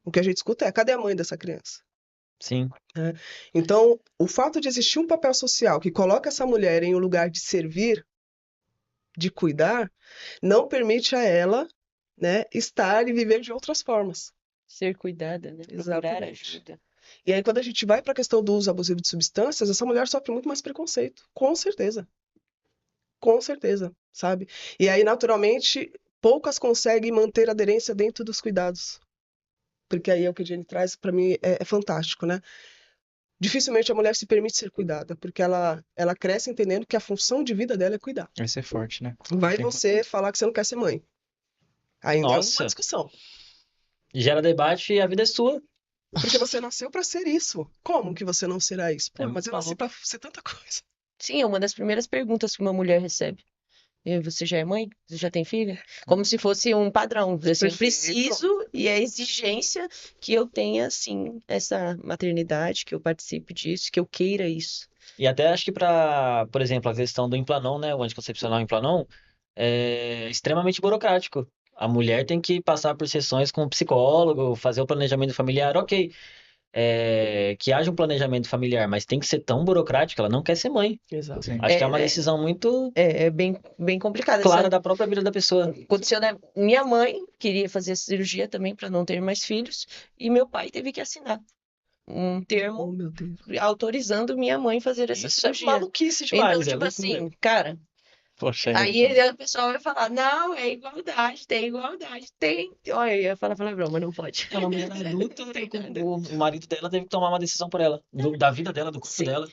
O que a gente escuta é: cadê a mãe dessa criança? Sim. Né? Então, o fato de existir um papel social que coloca essa mulher em um lugar de servir, de cuidar, não permite a ela, né, estar e viver de outras formas. Ser cuidada, né? Procurar Exatamente. ajuda. E aí, quando a gente vai para a questão do uso abusivo de substâncias, essa mulher sofre muito mais preconceito. Com certeza. Com certeza, sabe? E aí, naturalmente, poucas conseguem manter aderência dentro dos cuidados. Porque aí é o que a Jenny traz, para mim, é fantástico, né? Dificilmente a mulher se permite ser cuidada, porque ela cresce entendendo que a função de vida dela é cuidar. Vai ser forte, né? Vai Tem você falar que você não quer ser mãe. Ainda é uma Nossa, discussão. gera debate e a vida é sua. Porque você nasceu para ser isso. Como que você não será isso? Pô, É mas muito eu nasci maluco. para ser tanta coisa. Sim, é uma das primeiras perguntas que uma mulher recebe. Você já é mãe? Você já tem filha? Como se fosse um padrão. Assim, eu Perfeito. preciso e é exigência que eu tenha, assim, essa maternidade, que eu participe disso, que eu queira isso. E até acho que para, por exemplo, a questão do Implanon, né, o anticoncepcional Implanon, é extremamente burocrático. A mulher tem que passar por sessões com o psicólogo, fazer o planejamento familiar, ok. Que haja um planejamento familiar, mas tem que ser tão burocrático, ela não quer ser mãe. Exato. Sim. Acho que é uma decisão muito É bem complicado. clara da própria vida da pessoa. Aconteceu, né? Minha mãe queria fazer cirurgia também para não ter mais filhos, e meu pai teve que assinar um Oh, termo meu Deus. autorizando minha mãe fazer essa Isso é cirurgia. maluquice Então, demais, é tipo loucura. assim, cara, Poxa, aí o pessoal vai falar, não, é igualdade, tem igualdade, tem. Olha, eu ia falar palavrão, mas não pode. Ela é uma mulher adulta, Tem nada. o marido dela teve que tomar uma decisão por ela, da vida dela, do corpo Sim. dela.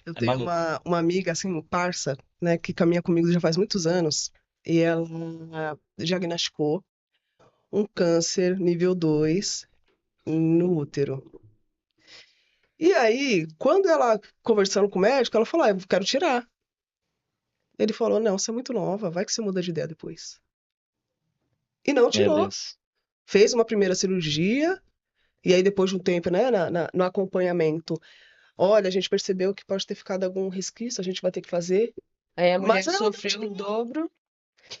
Eu É tenho maluco. uma amiga, assim, um parça, né, que caminha comigo já faz muitos anos, e ela diagnosticou um câncer nível 2 no útero. E aí, quando ela, conversando com o médico, ela falou: eu quero tirar. Ele falou: não, você é muito nova, vai que você muda de ideia depois. E não Meu tirou. Deus. Fez uma primeira cirurgia, e aí depois de um tempo, né, no acompanhamento, olha, a gente percebeu que pode ter ficado algum resquício, a gente vai ter que fazer. Aí a mulher Mas ela não sofreu tirou. o dobro.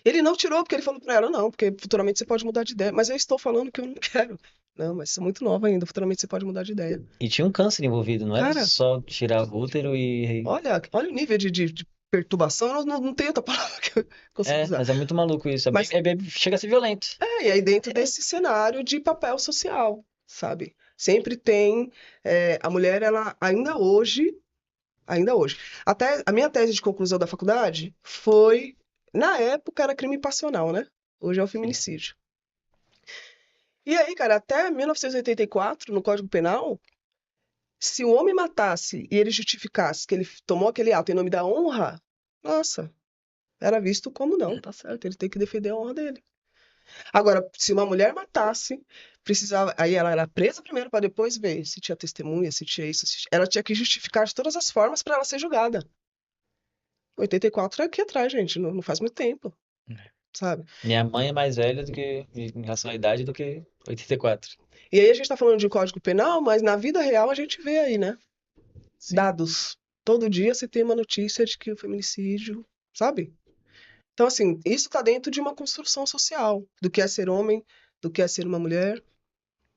Ele não tirou, porque ele falou pra ela: não, porque futuramente você pode mudar de ideia. Mas eu estou falando que eu não quero. Não, mas você é muito nova ainda, futuramente você pode mudar de ideia. E tinha um câncer envolvido, não era Cara, só tirar o útero e. olha o nível de perturbação, eu não tenho outra palavra que eu consigo usar. Mas é muito maluco isso. Mas Chega a ser violento. e aí dentro desse cenário de papel social, sabe? Sempre tem a mulher, ela ainda hoje, até a minha tese de conclusão da faculdade foi, na época era crime passional, né? Hoje é o feminicídio. E aí, cara, até 1984, no Código Penal, se o homem matasse e ele justificasse que ele tomou aquele ato em nome da honra, nossa, era visto como não, tá certo, ele tem que defender a honra dele. Agora, se uma mulher matasse, precisava. Aí ela era presa primeiro para depois ver se tinha testemunha, se tinha isso. Ela tinha que justificar de todas as formas para ela ser julgada. 84 é aqui atrás, gente, não faz muito tempo, sabe? Minha mãe é mais velha do que, em relação à idade, do que 84. E aí a gente tá falando de Código Penal, mas na vida real a gente vê aí, né? Sim. Dados. Todo dia você tem uma notícia de que o feminicídio, sabe? Então, assim, isso tá dentro de uma construção social, do que é ser homem, do que é ser uma mulher,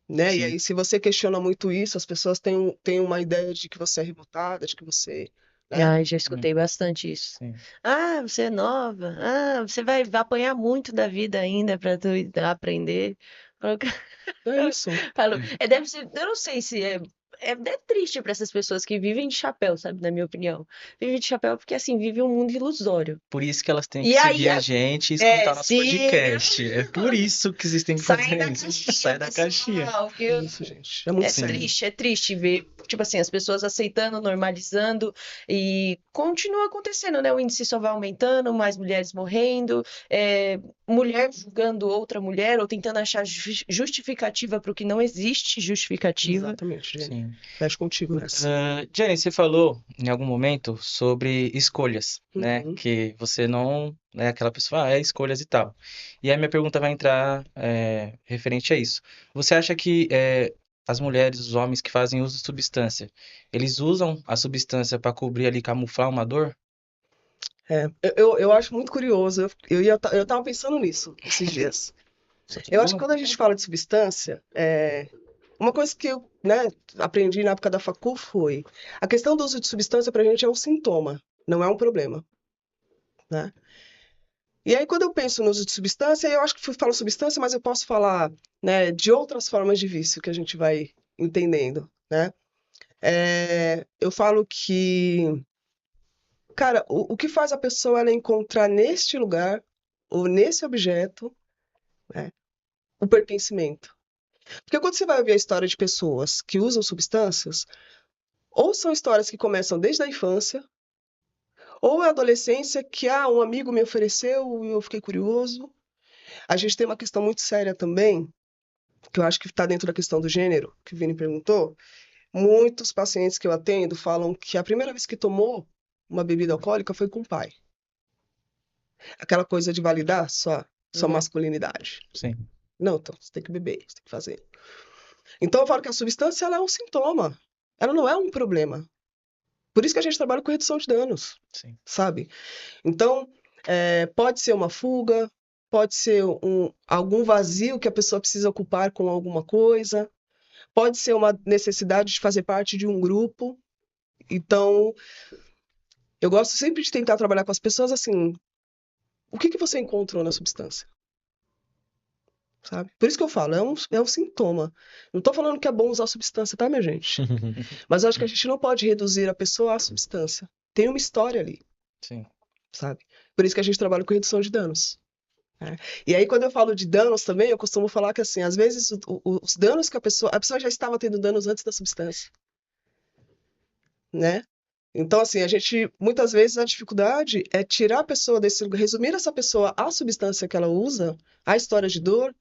né? E Sim. aí, se você questiona muito isso, as pessoas têm uma ideia de que você é revoltada, de que você, né? Ai, já escutei bastante isso. Sim. Ah, você é nova. Ah, você vai apanhar muito da vida ainda para tu aprender. É isso. Deve ser, eu não sei se é triste para essas pessoas que vivem de chapéu, sabe, na minha opinião. Vivem de chapéu porque, assim, vivem um mundo ilusório. Por isso que elas têm E que aí, seguir a gente e escutar nosso sim, podcast. É por isso que vocês têm que sai fazer da isso. caixinha, Sai da caixinha. pessoal, que Isso, gente. É muito sério. é triste ver, tipo assim, as pessoas aceitando, normalizando e continua acontecendo, né? O índice só vai aumentando, mais mulheres morrendo, mulher julgando outra mulher ou tentando achar justificativa para o que não existe justificativa. Exatamente, Jenny. Sim. Fecho contigo nessa. Jenny, você falou em algum momento sobre escolhas, né? Uhum. Que você não é aquela pessoa, é escolhas e tal. E aí minha pergunta vai entrar referente a isso. Você acha que as mulheres, os homens que fazem uso de substância, eles usam a substância para cobrir ali, camuflar uma dor? Eu acho muito curioso. Eu tava pensando nisso esses dias. Eu acho que quando a gente fala de substância, uma coisa que eu, né, aprendi na época da facul foi a questão do uso de substância pra gente é um sintoma, não é um problema, né? E aí quando eu penso no uso de substância, eu acho que falo substância, mas eu posso falar, né, de outras formas de vício que a gente vai entendendo, né? Eu falo que, cara, o que faz a pessoa ela encontrar neste lugar ou nesse objeto, né, o pertencimento. Porque quando você vai ouvir a história de pessoas que usam substâncias, ou são histórias que começam desde a infância, ou é a adolescência que um amigo me ofereceu e eu fiquei curioso. A gente tem uma questão muito séria também, que eu acho que está dentro da questão do gênero, que o Vini perguntou. Muitos pacientes que eu atendo falam que a primeira vez que tomou uma bebida alcoólica foi com o pai. Aquela coisa de validar sua masculinidade. Sim. Não, então, você tem que beber, você tem que fazer. Então eu falo que a substância ela é um sintoma, ela não é um problema. Por isso que a gente trabalha com redução de danos, Sim. sabe? Então, pode ser uma fuga, pode ser algum vazio que a pessoa precisa ocupar com alguma coisa, pode ser uma necessidade de fazer parte de um grupo. Então, eu gosto sempre de tentar trabalhar com as pessoas assim, o que você encontrou na substância? Sabe? Por isso que eu falo, é um sintoma. Não estou falando que é bom usar substância, tá, minha gente? Mas eu acho que a gente não pode reduzir a pessoa à substância. Tem uma história ali, Sim. sabe? Por isso que a gente trabalha com redução de danos. Né? E aí, quando eu falo de danos também, eu costumo falar que, assim, às vezes os danos que a pessoa já estava tendo danos antes da substância, né? Então, assim, a gente, muitas vezes, a dificuldade é tirar a pessoa desse lugar, resumir essa pessoa à substância que ela usa, à história de dor,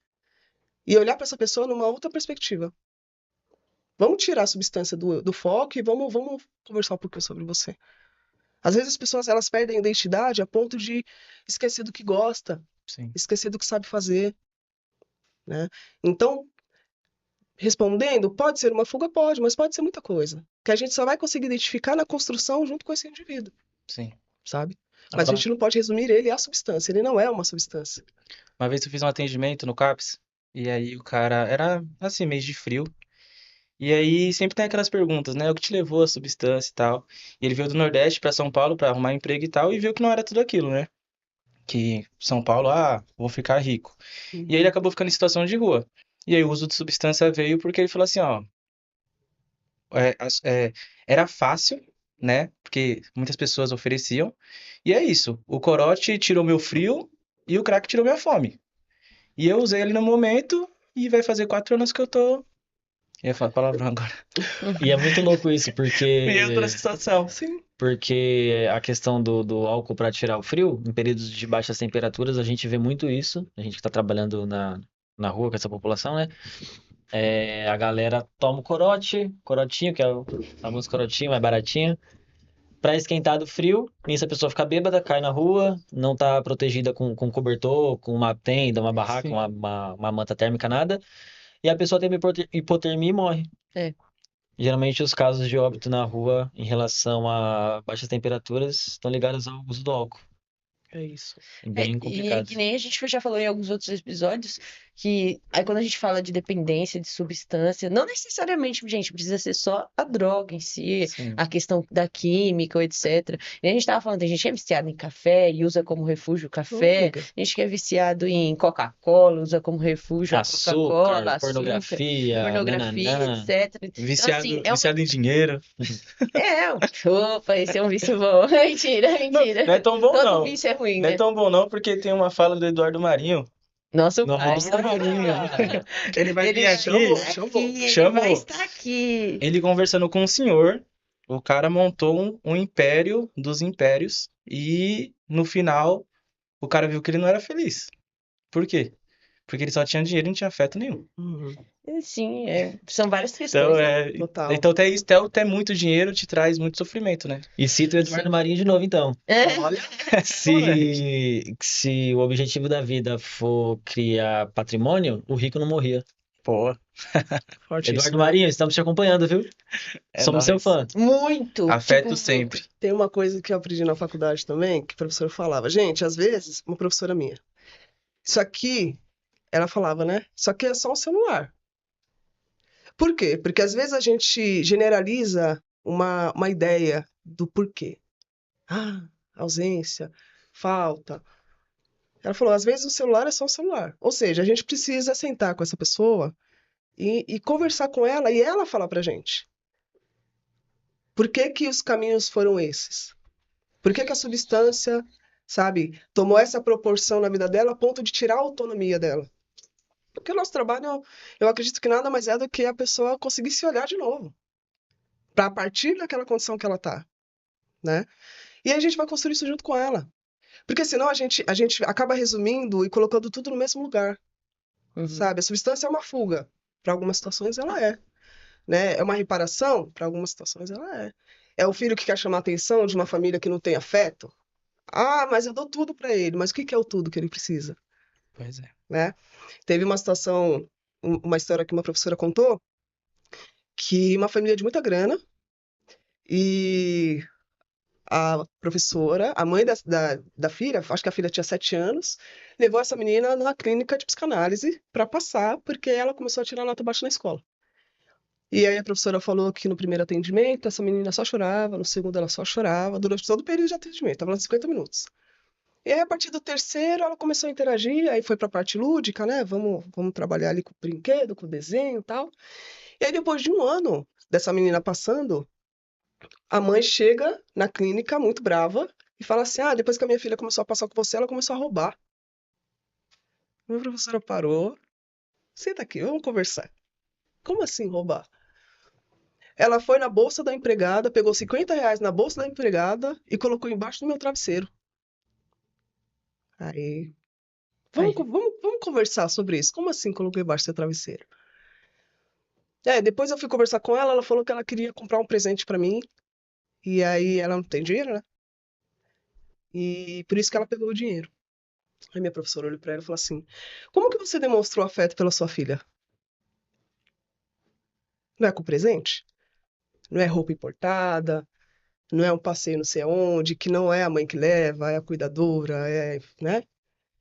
e olhar para essa pessoa numa outra perspectiva. Vamos tirar a substância do foco e vamos conversar um pouquinho sobre você. Às vezes as pessoas elas perdem a identidade a ponto de esquecer do que gosta, Sim. esquecer do que sabe fazer, né? Então, respondendo, pode ser uma fuga? Pode, mas pode ser muita coisa. Que a gente só vai conseguir identificar na construção junto com esse indivíduo, Sim. sabe? Mas a gente não pode resumir ele à substância, ele não é uma substância. Uma vez eu fiz um atendimento no CAPS, e aí o cara era assim, mês de frio. E aí sempre tem aquelas perguntas, né? O que te levou à substância e tal. E ele veio do Nordeste pra São Paulo pra arrumar emprego e tal, e viu que não era tudo aquilo, né? Que São Paulo, vou ficar rico. E aí ele acabou ficando em situação de rua. E aí o uso de substância veio porque ele falou assim, ó, era fácil, né? Porque muitas pessoas ofereciam. E é isso. O corote tirou meu frio e o crack tirou minha fome. E eu usei ele no momento e vai fazer 4 anos que eu tô. Eu ia falar palavrão agora. E é muito louco isso, porque Me entra nessa situação. Sim. Porque a questão do álcool para tirar o frio, em períodos de baixas temperaturas, a gente vê muito isso. A gente que está trabalhando na rua com essa população, né? A galera toma o corotinho, que é o famoso corotinho mais baratinho, pra esquentar do frio. Nisso a pessoa fica bêbada, cai na rua, não tá protegida com cobertor, com uma tenda, uma barraca, Sim. uma manta térmica, nada. E a pessoa tem uma hipotermia e morre. É. Geralmente os casos de óbito na rua em relação a baixas temperaturas estão ligados ao uso do álcool. É isso. Bem E complicado. que nem a gente já falou em alguns outros episódios, que aí quando a gente fala de dependência, de substância, não necessariamente, gente, precisa ser só a droga em si, Sim. a questão da química, ou etc. E a gente tava falando, tem gente que é viciada em café e usa como refúgio o café, Amiga. tem gente que é viciado em Coca-Cola, usa como refúgio a Coca-Cola, Açúcar, açúcar, pornografia, pornografia, nananã. etc. Então, Viciado, assim, é uma... viciado em dinheiro. Opa, esse é um vício bom. Mentira, mentira. Não é tão bom, Todo não. vício é ruim, Não é né? tão bom, não, porque tem uma fala do Eduardo Marinho. Nosso pai. Nosso Marinho. Ele vai vir Ele aqui. Chamou. ele Chamou. vai estar aqui. Ele conversando com um senhor, o cara montou um império dos impérios e no final o cara viu que ele não era feliz. Por quê? Porque ele só tinha dinheiro e não tinha afeto nenhum. Uhum. Sim, são várias Então, questões, né? Total. então ter muito dinheiro te traz muito sofrimento, né? E cita o Eduardo Marinho de novo, então. Olha, Se o objetivo da vida for criar patrimônio, o rico não morria. Pô, fortíssimo. Eduardo Marinho, estamos te acompanhando, viu? é Somos seu nóis. fã. Muito. Afeto tipo, sempre. Tem uma coisa que eu aprendi na faculdade também, que o professor falava. Gente, às vezes, uma professora minha, isso aqui, ela falava, né? Isso aqui é só um celular. Por quê? Porque às vezes a gente generaliza uma ideia do porquê. Ah, ausência, falta. Ela falou, às vezes o celular é só um celular. Ou seja, a gente precisa sentar com essa pessoa e conversar com ela e ela falar pra gente. Por que que os caminhos foram esses? Por que que a substância, sabe, tomou essa proporção na vida dela a ponto de tirar a autonomia dela? Porque o nosso trabalho, eu acredito que nada mais é do que a pessoa conseguir se olhar de novo. Para a partir daquela condição que ela tá, né? E aí a gente vai construir isso junto com ela. Porque senão a gente acaba resumindo e colocando tudo no mesmo lugar, Uhum. sabe? A substância é uma fuga. Para algumas situações ela é, né? É uma reparação, para algumas situações ela é. É o filho que quer chamar a atenção de uma família que não tem afeto. Ah, mas eu dou tudo para ele. Mas o que que é o tudo que ele precisa, Pois é. né? Teve uma situação, uma história que uma professora contou, que uma família de muita grana e a professora, a mãe da filha, acho que a filha tinha 7 anos, levou essa menina na clínica de psicanálise para passar, porque ela começou a tirar nota baixa na escola. E aí a professora falou que no primeiro atendimento essa menina só chorava, no segundo ela só chorava, durante todo o período de atendimento, estava lá 50 minutos. E aí a partir do terceiro ela começou a interagir, aí foi para a parte lúdica, né? Vamos trabalhar ali com o brinquedo, com o desenho e tal. E aí depois de um ano dessa menina passando, a mãe chega na clínica muito brava e fala assim: ah, depois que a minha filha começou a passar com você, ela começou a roubar. Minha professora parou. Senta aqui, vamos conversar. Como assim roubar? Ela foi na bolsa da empregada, pegou R$ 50 na bolsa da empregada e colocou embaixo do meu travesseiro. Aí. Vamos conversar sobre isso. Como assim colocou embaixo do seu travesseiro? Depois eu fui conversar com ela, ela falou que ela queria comprar um presente pra mim. E aí ela não tem dinheiro, né? E por isso que ela pegou o dinheiro. Aí minha professora olhou pra ela e falou assim: como que você demonstrou afeto pela sua filha? Não é com presente? Não é roupa importada? Não é um passeio não sei aonde, que não é a mãe que leva, é a cuidadora, né?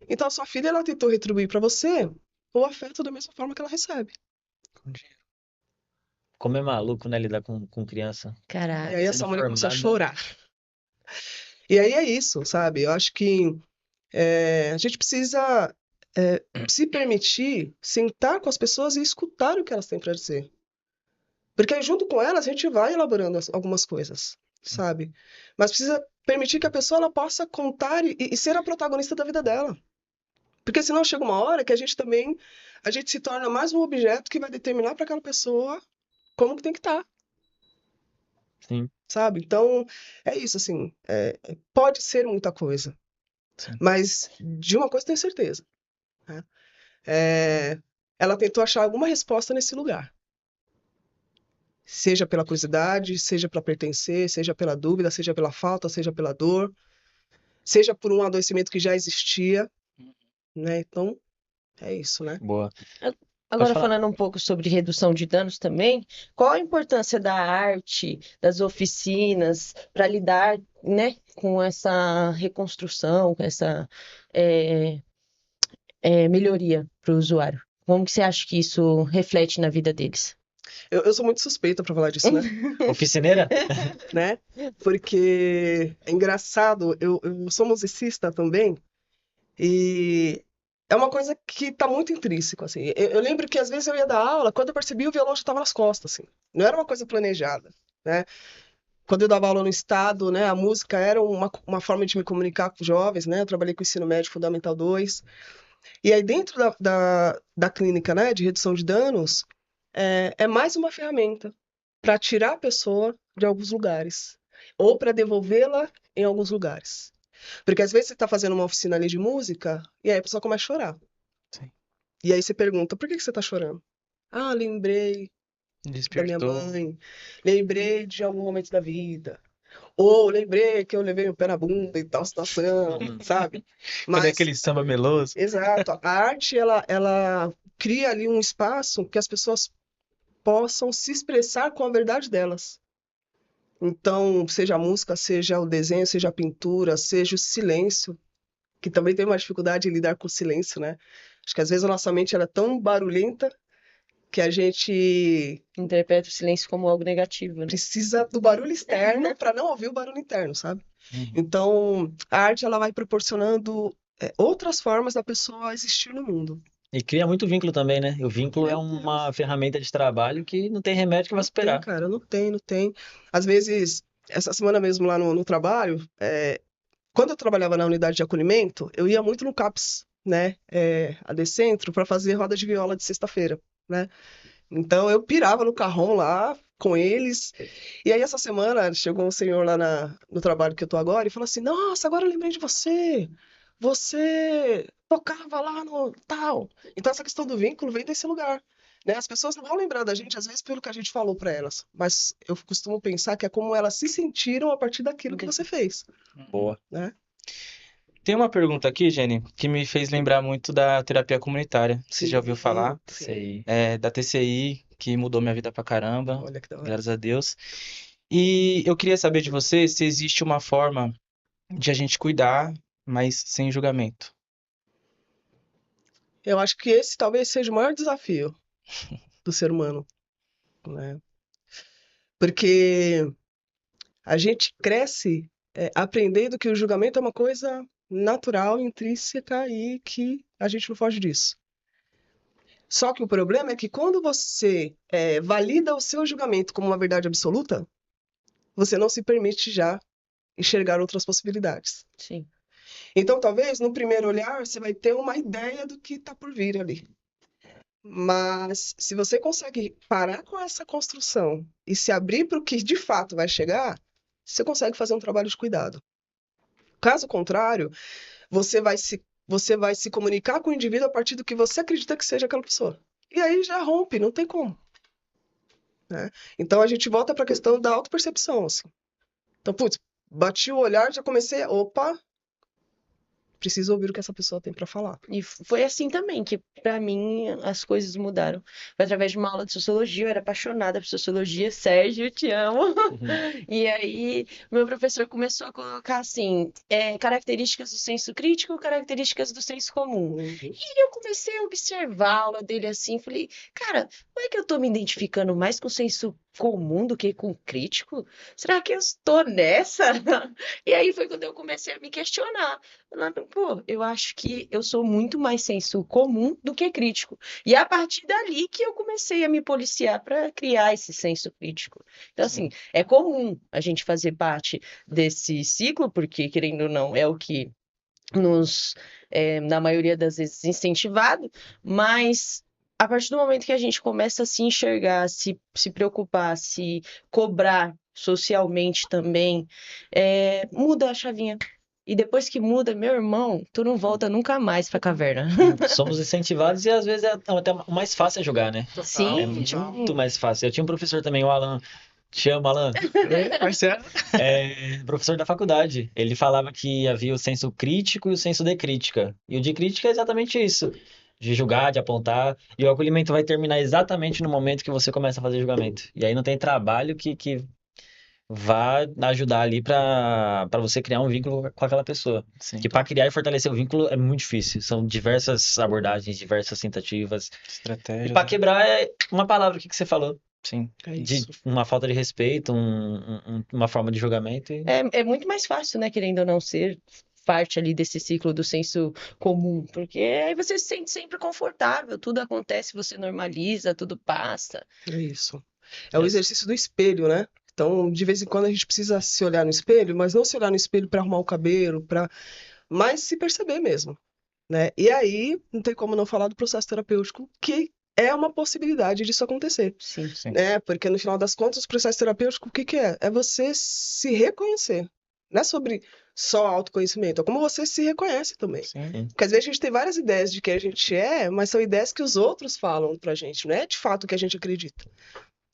Então a sua filha, ela tentou retribuir pra você o afeto da mesma forma que ela recebe. Como é maluco, né, lidar com criança. E Caraca. aí Sendo essa mulher começou a formada. chorar. E aí é isso, sabe? Eu acho que a gente precisa se permitir sentar com as pessoas e escutar o que elas têm para dizer. Porque aí, junto com elas, a gente vai elaborando algumas coisas, sabe? Mas precisa permitir que a pessoa ela possa contar e ser a protagonista da vida dela. Porque senão chega uma hora que a gente se torna mais um objeto que vai determinar para aquela pessoa como que tem que estar, Sim. sabe? Então, é isso, assim, pode ser muita coisa, Sim. mas de uma coisa eu tenho certeza, né? Ela tentou achar alguma resposta nesse lugar. Seja pela curiosidade, seja para pertencer, seja pela dúvida, seja pela falta, seja pela dor, seja por um adoecimento que já existia, né? Então, é isso, né? Boa. Pode Agora, falar. falando um pouco sobre redução de danos também, qual a importância da arte, das oficinas, para lidar, né, com essa reconstrução, com essa é, melhoria para o usuário? Como que você acha que isso reflete na vida deles? Eu sou muito suspeita para falar disso, né? Oficineira? Né? Porque é engraçado, eu sou musicista também, e é uma coisa que tá muito intrínseco, assim. Eu lembro que às vezes eu ia dar aula, quando eu percebi o violão já estava nas costas, assim. Não era uma coisa planejada, né? Quando eu dava aula no estado, né, a música era uma forma de me comunicar com jovens, né? Eu trabalhei com o ensino médio fundamental 2. E aí dentro da clínica, né, de redução de danos, é mais uma ferramenta para tirar a pessoa de alguns lugares ou para devolvê-la em alguns lugares. Porque às vezes você está fazendo uma oficina ali de música e aí a pessoa começa a chorar. Sim. E aí você pergunta, por que você está chorando? Ah, lembrei da minha Despertou. mãe, lembrei de algum momento da vida. Ou lembrei que eu levei o pé na bunda em tal situação, sabe? Quando é Mas, aquele samba meloso? exato, a arte, ela cria ali um espaço que as pessoas possam se expressar com a verdade delas. Então, seja a música, seja o desenho, seja a pintura, seja o silêncio, que também tem uma dificuldade em lidar com o silêncio, né? Acho que às vezes a nossa mente ela é tão barulhenta que a gente Interpreta o silêncio como algo negativo, né? precisa do barulho externo para não ouvir o barulho interno, sabe? Uhum. Então, a arte ela vai proporcionando outras formas da pessoa existir no mundo. E cria muito vínculo também, né? O vínculo é Meu uma Deus, ferramenta de trabalho que não tem remédio que vai não tem, superar. cara, não tem, não tem. Às vezes, essa semana mesmo lá no trabalho, quando eu trabalhava na unidade de acolhimento, eu ia muito no CAPS, né, AD Centro, para fazer roda de viola de sexta-feira, né? Então eu pirava no carrão lá com eles. E aí essa semana chegou um senhor lá no trabalho que eu tô agora e falou assim: Nossa, agora eu lembrei de você. Você tocava lá no tal. Então essa questão do vínculo vem desse lugar. Né? As pessoas não vão lembrar da gente, às vezes, pelo que a gente falou para elas. Mas eu costumo pensar que é como elas se sentiram a partir daquilo que você fez. Boa. Né? Tem uma pergunta aqui, Jenny, que me fez lembrar muito da terapia comunitária. Você já ouviu falar? Sim. Sei. Da TCI, que mudou minha vida pra caramba, Olha que da hora. graças a Deus. E eu queria saber de você se existe uma forma de a gente cuidar, mas sem julgamento. Eu acho que esse talvez seja o maior desafio do ser humano. Né? Porque a gente cresce aprendendo que o julgamento é uma coisa natural, intrínseca e que a gente não foge disso. Só que o problema é que quando você valida o seu julgamento como uma verdade absoluta, você não se permite já enxergar outras possibilidades. Sim. Então, talvez, no primeiro olhar, você vai ter uma ideia do que está por vir ali. Mas, se você consegue parar com essa construção e se abrir para o que de fato vai chegar, você consegue fazer um trabalho de cuidado. Caso contrário, você vai se comunicar com o indivíduo a partir do que você acredita que seja aquela pessoa. E aí já rompe, não tem como. Né? Então a gente volta para a questão da autopercepção. Assim. Então, putz, bati o olhar, já comecei, opa, preciso ouvir o que essa pessoa tem para falar. E foi assim também que, para mim, as coisas mudaram. Foi através de uma aula de sociologia, eu era apaixonada por sociologia. Sérgio, eu te amo. E aí, meu professor começou a colocar assim, características do senso crítico, características do senso comum. E eu comecei a observar a aula dele assim, falei, cara, não é que eu tô me identificando mais com o senso comum do que com o crítico? Será que eu estou nessa? E aí foi quando eu comecei a me questionar. Falando, pô, eu acho que eu sou muito mais senso comum do que crítico. E é a partir dali que eu comecei a me policiar para criar esse senso crítico. Então, assim, é comum a gente fazer parte desse ciclo, porque, querendo ou não, é o que nos, na maioria das vezes, incentivado, mas a partir do momento que a gente começa a se enxergar, se preocupar, se cobrar socialmente também, muda a chavinha. E depois que muda, meu irmão, tu não volta nunca mais pra caverna. Somos incentivados e às vezes é até o mais fácil é jogar, né? É Sim, muito mais fácil. Eu tinha um professor também, o Alan. Te amo, Alan. Marcelo? Professor da faculdade. Ele falava que havia o senso crítico e o senso de crítica. E o de crítica é exatamente isso. De julgar, de apontar. E o acolhimento vai terminar exatamente no momento que você começa a fazer julgamento. E aí não tem trabalho que vá ajudar ali para você criar um vínculo com aquela pessoa. Sim, Que para criar e fortalecer o vínculo é muito difícil. São diversas abordagens, diversas tentativas. E estratégias, para né? quebrar é uma palavra que você falou. Sim. É De isso. uma falta de respeito, uma forma de julgamento. é muito mais fácil, né, querendo ou não ser parte ali desse ciclo do senso comum, porque aí você se sente sempre confortável, tudo acontece, você normaliza, tudo passa. É isso. É o exercício do espelho, né? Então, de vez em quando a gente precisa se olhar no espelho, mas não se olhar no espelho para arrumar o cabelo, mas se perceber mesmo, né? E aí, não tem como não falar do processo terapêutico, que é uma possibilidade disso acontecer, Sim. Sim. né? Porque no final das contas, o processo terapêutico, o que que é? É você se reconhecer. Não é sobre só autoconhecimento, é como você se reconhece também. Sim. Porque às vezes a gente tem várias ideias de quem a gente é, mas são ideias que os outros falam pra gente, não é de fato o que a gente acredita.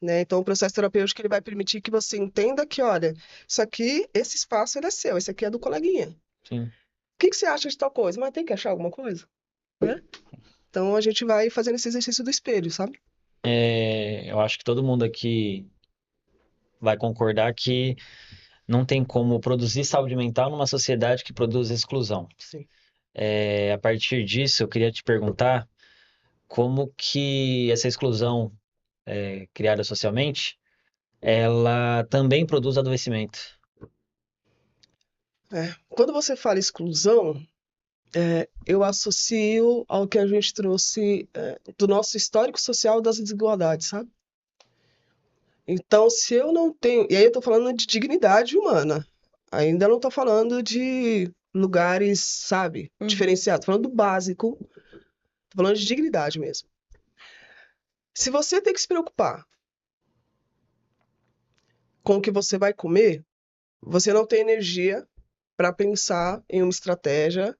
Né? Então, o processo terapêutico ele vai permitir que você entenda que, olha, isso aqui, esse espaço ele é seu, esse aqui é do coleguinha. Sim. O que que você acha de tal coisa? Mas tem que achar alguma coisa, né? Então, a gente vai fazendo esse exercício do espelho, sabe? Eu acho que todo mundo aqui vai concordar que não tem como produzir saúde mental numa sociedade que produz exclusão. Sim. A partir disso, eu queria te perguntar como que essa exclusão criada socialmente, ela também produz adoecimento. Quando você fala exclusão, eu associo ao que a gente trouxe do nosso histórico social das desigualdades, sabe? Então, se eu não tenho. E aí eu tô falando de dignidade humana. Ainda não tô falando de lugares, sabe, Uhum. diferenciados. Tô falando do básico. Tô falando de dignidade mesmo. Se você tem que se preocupar com o que você vai comer, você não tem energia para pensar em uma estratégia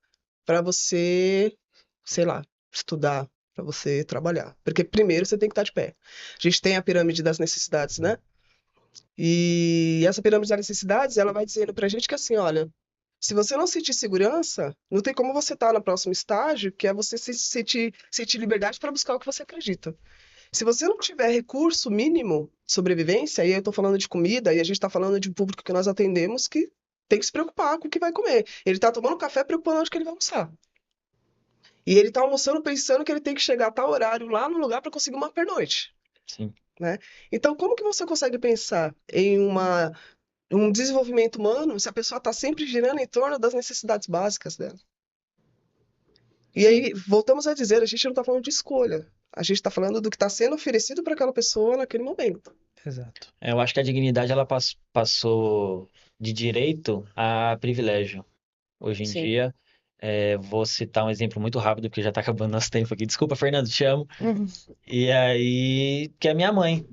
para você, sei lá, estudar, para você trabalhar. Porque primeiro você tem que estar de pé. A gente tem a pirâmide das necessidades, né? E essa pirâmide das necessidades, ela vai dizendo pra gente que assim, olha, se você não sentir segurança, não tem como você estar no próximo estágio, que é você sentir liberdade para buscar o que você acredita. Se você não tiver recurso mínimo de sobrevivência, aí eu estou falando de comida, e a gente está falando de um público que nós atendemos que tem que se preocupar com o que vai comer. Ele está tomando café preocupando onde que ele vai almoçar. E ele está almoçando pensando que ele tem que chegar a tal horário lá no lugar para conseguir uma pernoite. Sim. Né? Então, como que você consegue pensar em um desenvolvimento humano se a pessoa está sempre girando em torno das necessidades básicas dela? E aí, voltamos a dizer, a gente não está falando de escolha. A gente está falando do que está sendo oferecido para aquela pessoa naquele momento. Exato. Eu acho que a dignidade ela passou de direito a privilégio. Hoje em Sim. dia, vou citar um exemplo muito rápido, porque já está acabando nosso tempo aqui. Desculpa, Fernando, te amo. Uhum. E aí, que é minha mãe.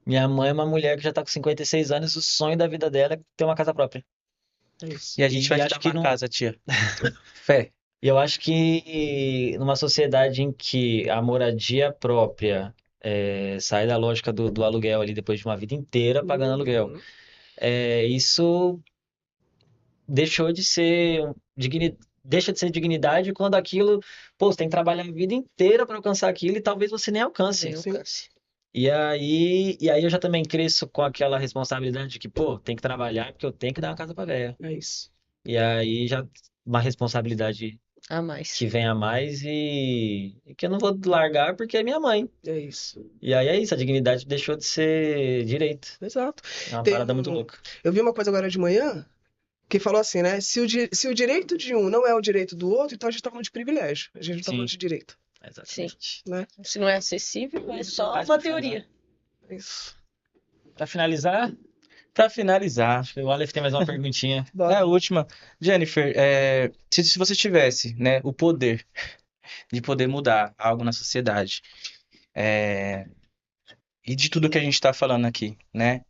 Minha mãe é uma mulher que já está com 56 anos, o sonho da vida dela é ter uma casa própria. É isso. E a gente vai te acho dar que uma não. casa, tia. Fé. E eu acho que numa sociedade em que a moradia própria sai da lógica do aluguel ali depois de uma vida inteira pagando aluguel, Uhum. isso deixou de ser deixa de ser dignidade quando aquilo, pô, você tem que trabalhar a vida inteira para alcançar aquilo e talvez você nem alcance. Nem alcance. E aí eu já também cresço com aquela responsabilidade de que, pô, tem que trabalhar porque eu tenho que dar uma casa pra velha. É isso. E aí já uma responsabilidade A mais. que vem a mais e que eu não vou largar porque é minha mãe. É isso. E aí é isso, a dignidade deixou de ser direito. Exato. É uma Tem parada muito louca. Eu vi uma coisa agora de manhã que falou assim, né? Se o direito de um não é o direito do outro, então a gente está falando de privilégio. A gente não está Sim. falando de direito. Exatamente. Né? Se não é acessível, é só Faz uma pra finalizar. teoria. É isso. Pra finalizar, Pra finalizar, acho que o Aleph tem mais uma perguntinha. Bora. a última. Jennifer, se você tivesse, né, o poder de poder mudar algo na sociedade, e de tudo que a gente está falando aqui, né?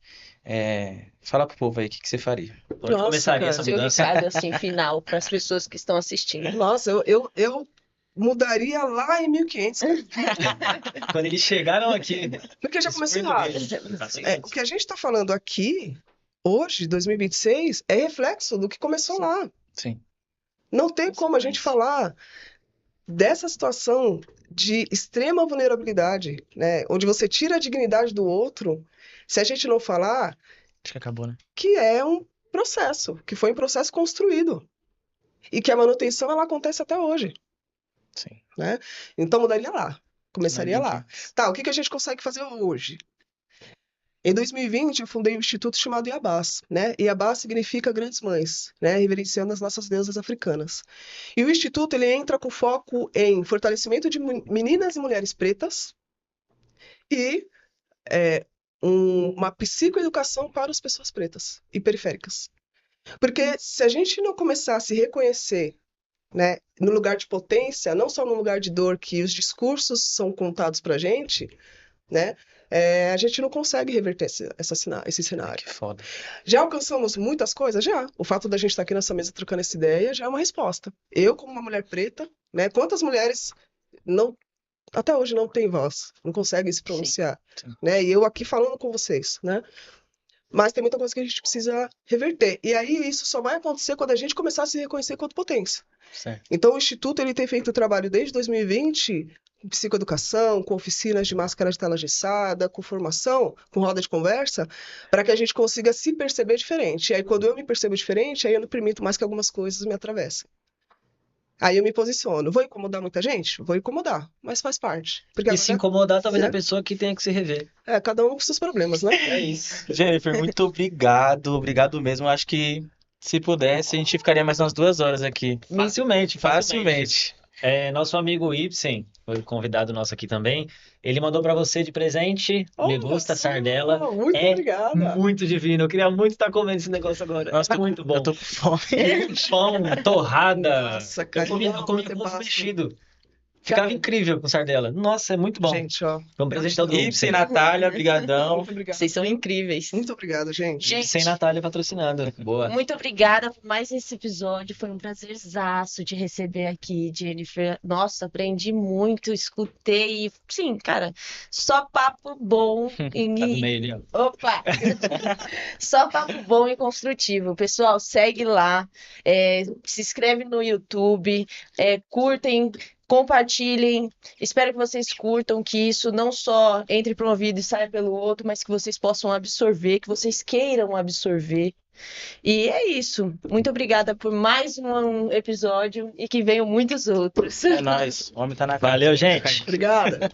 Fala pro povo aí, o que que você faria? Onde Nossa, começaria cara. essa Seu mudança? recado, assim, final para as pessoas que estão assistindo. Nossa, eu mudaria lá em 1500, Quando eles chegaram aqui, porque já os começou errado. portugueses. O que a gente está falando aqui, hoje, 2026, é reflexo do que começou Sim. lá. Sim. Não tem como a gente falar dessa situação de extrema vulnerabilidade, né? Onde você tira a dignidade do outro, se a gente não falar Acho que acabou, né? que é um processo, que foi um processo construído e que a manutenção ela acontece até hoje, Sim. né? Então mudaria lá, começaria Mas, lá. Tá, o que que a gente consegue fazer hoje? Em 2020, eu fundei um instituto chamado Iabás, né? Iabás significa grandes mães, né? Reverenciando as nossas deusas africanas. E o instituto ele entra com foco em fortalecimento de meninas e mulheres pretas e uma psicoeducação para as pessoas pretas e periféricas. Porque se a gente não começar a se reconhecer, né, no lugar de potência, não só no lugar de dor que os discursos são contados para a gente, né, a gente não consegue reverter esse cenário. que foda. Já alcançamos muitas coisas? Já. O fato da gente estar aqui nessa mesa trocando essa ideia já é uma resposta. Eu, como uma mulher preta, né, quantas mulheres não até hoje não têm voz, não conseguem se pronunciar, Sim. né? E eu aqui falando com vocês, né? Mas tem muita coisa que a gente precisa reverter. E aí isso só vai acontecer quando a gente começar a se reconhecer enquanto potência. Certo. Então o Instituto ele tem feito trabalho desde 2020 com psicoeducação, com oficinas de máscara de tela engessada, com formação, com roda de conversa, para que a gente consiga se perceber diferente. E aí quando eu me percebo diferente, aí eu não permito mais que algumas coisas me atravessem. Aí eu me posiciono. Vou incomodar muita gente? Vou incomodar, mas faz parte. Porque E se agora, incomodar, talvez né? a pessoa que tenha que se rever. Cada um com seus problemas, né? É isso. Jennifer, muito obrigado. Obrigado mesmo. Acho que se pudesse, a gente ficaria mais umas 2 horas aqui. Facilmente. Facilmente. Nosso amigo Ibsen, foi convidado nosso aqui também, ele mandou pra você de presente Olha Me Gusta só, Sardela. muito É obrigada. muito divino. Eu queria muito estar comendo esse negócio agora. Nossa, É muito bom. eu tô com fome. Pão, torrada. Nossa, cara, Eu comia não, com ter ovo passo. mexido. Ficava Cara, incrível com sardela. Nossa, é muito bom. gente, ó. Vamos presentar do Ibsen, Ibsen. Natália, brigadão. Muito obrigada. Vocês são incríveis. Muito obrigado, gente. Gente, Ibsen Natália patrocinando. Boa. muito obrigada por mais esse episódio. Foi um prazerzaço de receber aqui, Jennifer. Nossa, aprendi muito, escutei. Sim, cara, só papo bom. Tá no meio ali, ó. Opa! Só papo bom e construtivo. Pessoal, segue lá, se inscreve no YouTube, curtem, compartilhem. Espero que vocês curtam, que isso não só entre por um ouvido e saia pelo outro, mas que vocês possam absorver, que vocês queiram absorver. E é isso. Muito obrigada por mais um episódio e que venham muitos outros. É nóis. O homem tá na casa. Valeu, gente. Obrigada.